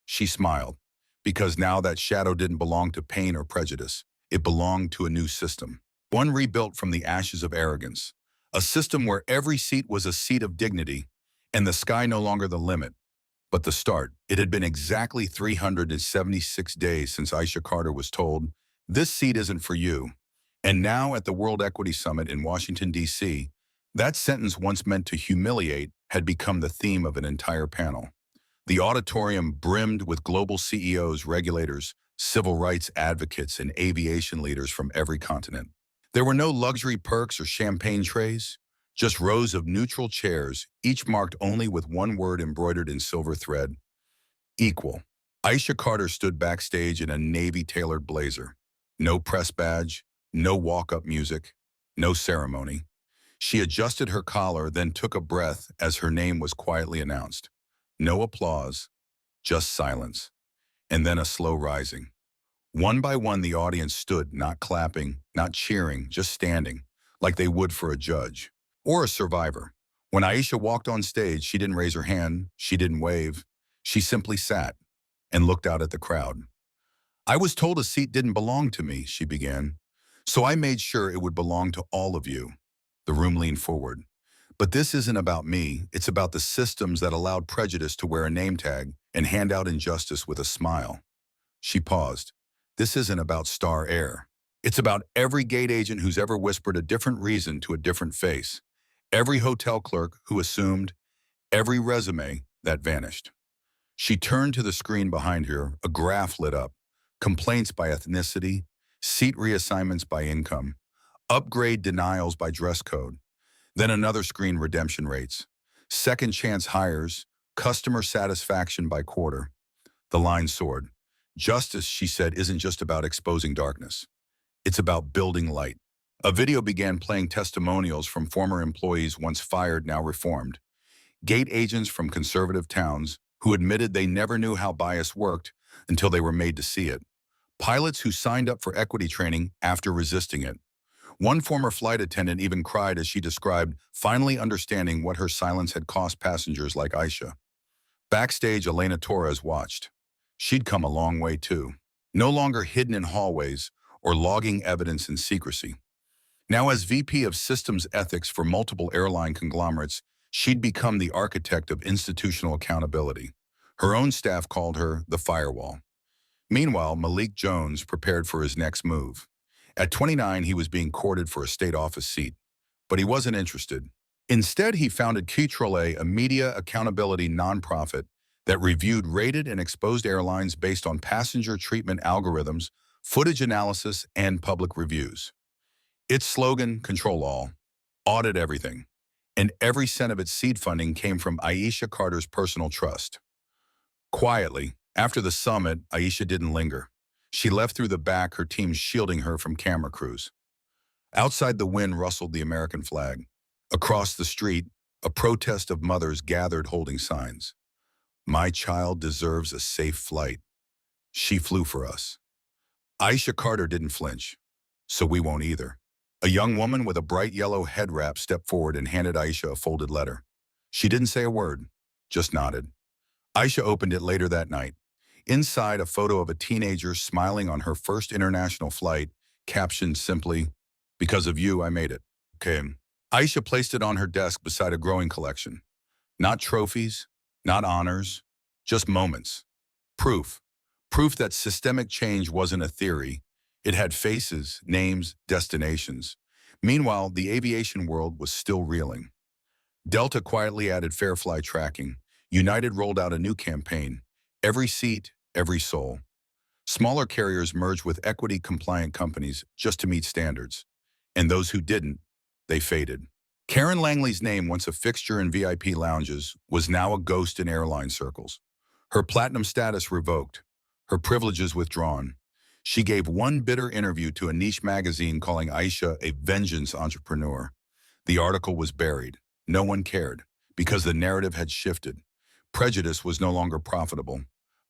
She smiled, because now that shadow didn't belong to pain or prejudice. It belonged to a new system, one rebuilt from the ashes of arrogance, a system where every seat was a seat of dignity, and the sky no longer the limit, but the start. It had been exactly 376 days since Aisha Carter was told, "This seat isn't for you." And now at the World Equity Summit in Washington, D.C., that sentence, once meant to humiliate, had become the theme of an entire panel. The auditorium brimmed with global CEOs, regulators, civil rights advocates, and aviation leaders from every continent. There were no luxury perks or champagne trays, just rows of neutral chairs, each marked only with one word embroidered in silver thread: equal. Aisha Carter stood backstage in a navy-tailored blazer. No press badge, no walk-up music, no ceremony. She adjusted her collar, then took a breath as her name was quietly announced. No applause, just silence, and then a slow rising. One by one, the audience stood, not clapping, not cheering, just standing, like they would for a judge or a survivor. When Aisha walked on stage, she didn't raise her hand, she didn't wave. She simply sat and looked out at the crowd. "I was told a seat didn't belong to me," she began, "so I made sure it would belong to all of you." The room leaned forward. "But this isn't about me. It's about the systems that allowed prejudice to wear a name tag and hand out injustice with a smile." She paused. "This isn't about Star Air. It's about every gate agent who's ever whispered a different reason to a different face, every hotel clerk who assumed, every resume that vanished." She turned to the screen behind her. A graph lit up. Complaints by ethnicity, seat reassignments by income, upgrade denials by dress code. Then another screen: redemption rates, second chance hires, customer satisfaction by quarter. The line soared. "Justice," she said, "isn't just about exposing darkness. It's about building light." A video began playing testimonials from former employees once fired, now reformed. Gate agents from conservative towns who admitted they never knew how bias worked until they were made to see it. Pilots who signed up for equity training after resisting it. One former flight attendant even cried as she described finally understanding what her silence had cost passengers like Aisha. Backstage, Elena Torres watched. She'd come a long way too. No longer hidden in hallways or logging evidence in secrecy. Now, as VP of Systems Ethics for multiple airline conglomerates, she'd become the architect of institutional accountability. Her own staff called her the firewall. Meanwhile, Malik Jones prepared for his next move. At 29, he was being courted for a state office seat, but he wasn't interested. Instead, he founded Control-A, a media accountability nonprofit that reviewed, rated, and exposed airlines based on passenger treatment algorithms, footage analysis, and public reviews. Its slogan, Control All, audit everything, and every cent of its seed funding came from Aisha Carter's personal trust. Quietly, after the summit, Aisha didn't linger. She left through the back, her team shielding her from camera crews. Outside, the wind rustled the American flag. Across the street, a protest of mothers gathered holding signs. My child deserves a safe flight. She flew for us. Aisha Carter didn't flinch, so we won't either. A young woman with a bright yellow head wrap stepped forward and handed Aisha a folded letter. She didn't say a word, just nodded. Aisha opened it later that night. Inside, a photo of a teenager smiling on her first international flight, captioned simply, "Because of you, I made it." Okay. Aisha placed it on her desk beside a growing collection. Not trophies, not honors, just moments. Proof. Proof that systemic change wasn't a theory. It had faces, names, destinations. Meanwhile, the aviation world was still reeling. Delta quietly added fare fly tracking. United rolled out a new campaign. Every seat, every soul. Smaller carriers merged with equity-compliant companies just to meet standards. And those who didn't, they faded. Karen Langley's name, once a fixture in VIP lounges, was now a ghost in airline circles. Her platinum status revoked, her privileges withdrawn. She gave one bitter interview to a niche magazine calling Aisha a vengeance entrepreneur. The article was buried. No one cared, because the narrative had shifted. Prejudice was no longer profitable.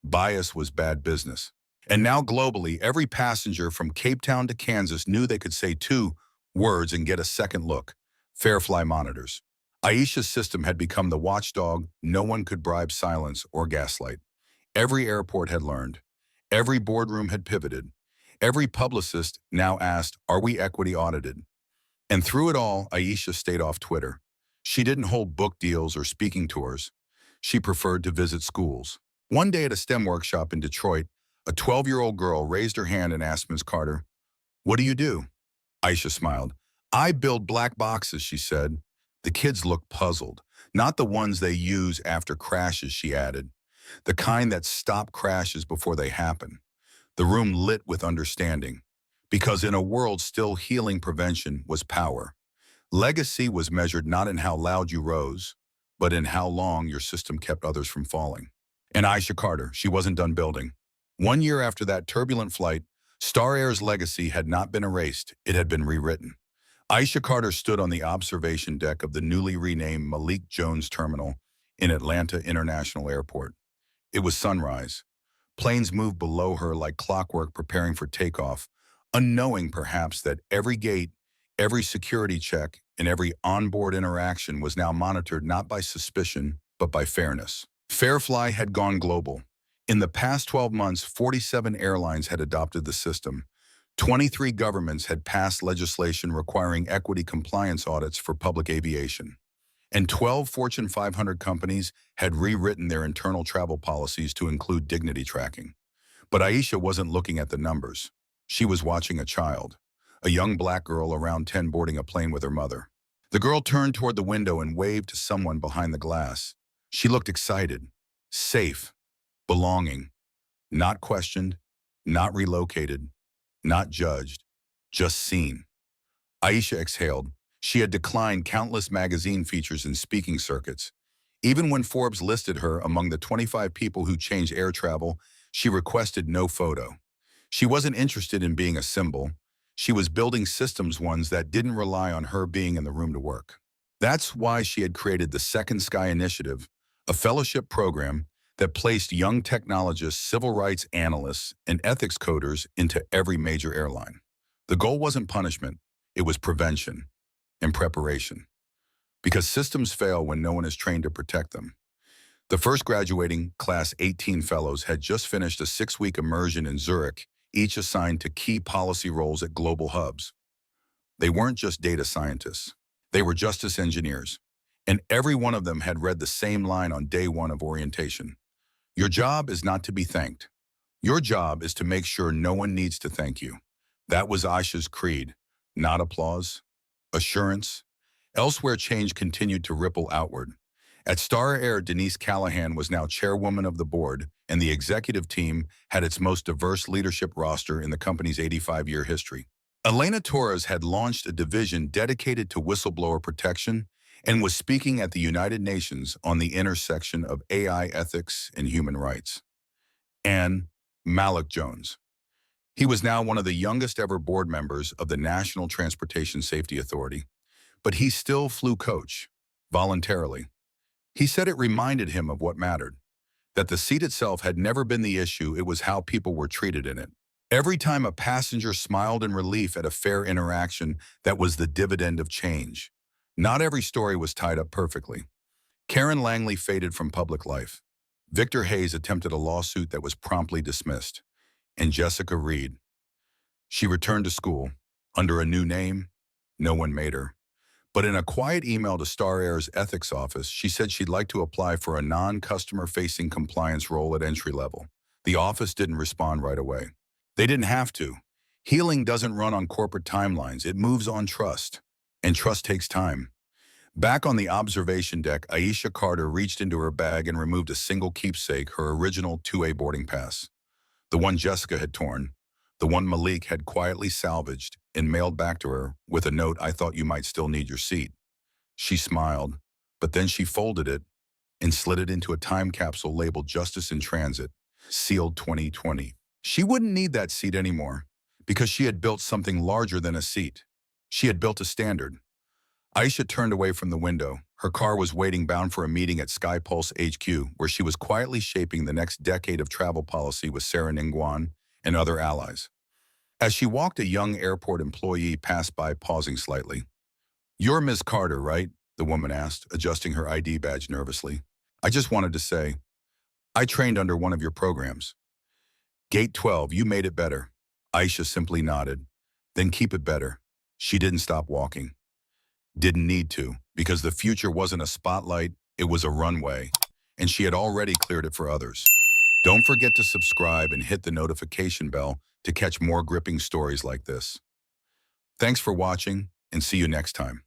Bias was bad business. And now globally, every passenger from Cape Town to Kansas knew they could say 2 words and get a second look. Farefly monitors. Aisha's system had become the watchdog. No one could bribe silence or gaslight. Every airport had learned. Every boardroom had pivoted. Every publicist now asked, "Are we equity audited?" And through it all, Aisha stayed off Twitter. She didn't hold book deals or speaking tours. She preferred to visit schools. One day at a STEM workshop in Detroit, a 12-year-old girl raised her hand and asked Ms. Carter, "What do you do?" Aisha smiled. "I build black boxes," she said. The kids looked puzzled. "Not the ones they use after crashes," she added. "The kind that stop crashes before they happen." The room lit with understanding. Because in a world still healing, prevention was power. Legacy was measured not in how loud you rose, but in how long your system kept others from falling. And Aisha Carter, she wasn't done building. 1 year after that turbulent flight, Star Air's legacy had not been erased, it had been rewritten. Aisha Carter stood on the observation deck of the newly renamed Malik Jones Terminal in Atlanta International Airport. It was sunrise. Planes moved below her like clockwork preparing for takeoff, unknowing perhaps that every gate, every security check, and every onboard interaction was now monitored not by suspicion, but by fairness. Farefly had gone global. In the past 12 months, 47 airlines had adopted the system. 23 governments had passed legislation requiring equity compliance audits for public aviation. And 12 Fortune 500 companies had rewritten their internal travel policies to include dignity tracking. But Aisha wasn't looking at the numbers. She was watching a child, a young black girl around 10 boarding a plane with her mother. The girl turned toward the window and waved to someone behind the glass. She looked excited, safe, belonging, not questioned, not relocated, not judged, just seen. Aisha exhaled. She had declined countless magazine features and speaking circuits. Even when Forbes listed her among the 25 people who changed air travel, she requested no photo. She wasn't interested in being a symbol. She was building systems, ones that didn't rely on her being in the room to work. That's why she had created the Second Sky Initiative, a fellowship program that placed young technologists, civil rights analysts, and ethics coders into every major airline. The goal wasn't punishment, it was prevention and preparation. Because systems fail when no one is trained to protect them. The first graduating Class 18 fellows had just finished a 6-week immersion in Zurich, each assigned to key policy roles at global hubs. They weren't just data scientists. They were justice engineers. And every one of them had read the same line on day 1 of orientation. Your job is not to be thanked. Your job is to make sure no one needs to thank you. That was Aisha's creed. Not applause, assurance. Elsewhere, change continued to ripple outward. At Star Air, Denise Callahan was now chairwoman of the board, and the executive team had its most diverse leadership roster in the company's 85-year history. Elena Torres had launched a division dedicated to whistleblower protection and was speaking at the United Nations on the intersection of AI ethics and human rights. And Malik Jones. He was now one of the youngest ever board members of the National Transportation Safety Authority, but he still flew coach, voluntarily. He said it reminded him of what mattered, that the seat itself had never been the issue, it was how people were treated in it. Every time a passenger smiled in relief at a fair interaction, that was the dividend of change. Not every story was tied up perfectly. Karen Langley faded from public life. Victor Hayes attempted a lawsuit that was promptly dismissed. And Jessica Reed. She returned to school. Under a new name, no one made her. But in a quiet email to Star Air's ethics office, she said she'd like to apply for a non-customer-facing compliance role at entry level. The office didn't respond right away. They didn't have to. Healing doesn't run on corporate timelines. It moves on trust. And trust takes time. Back on the observation deck, Aisha Carter reached into her bag and removed a single keepsake, her original 2A boarding pass. The one Jessica had torn, the one Malik had quietly salvaged and mailed back to her with a note, "I thought you might still need your seat." She smiled, but then she folded it and slid it into a time capsule labeled Justice in Transit, sealed 2020. She wouldn't need that seat anymore because she had built something larger than a seat. She had built a standard. Aisha turned away from the window. Her car was waiting, bound for a meeting at SkyPulse HQ, where she was quietly shaping the next decade of travel policy with Sarah Ningguan and other allies. As she walked, a young airport employee passed by, pausing slightly. "You're Ms. Carter, right?" the woman asked, adjusting her ID badge nervously. "I just wanted to say, I trained under one of your programs. Gate 12, you made it better." Aisha simply nodded. "Then keep it better." She didn't stop walking. Didn't need to, because the future wasn't a spotlight, it was a runway, and she had already cleared it for others. Don't forget to subscribe and hit the notification bell to catch more gripping stories like this. Thanks for watching, and see you next time.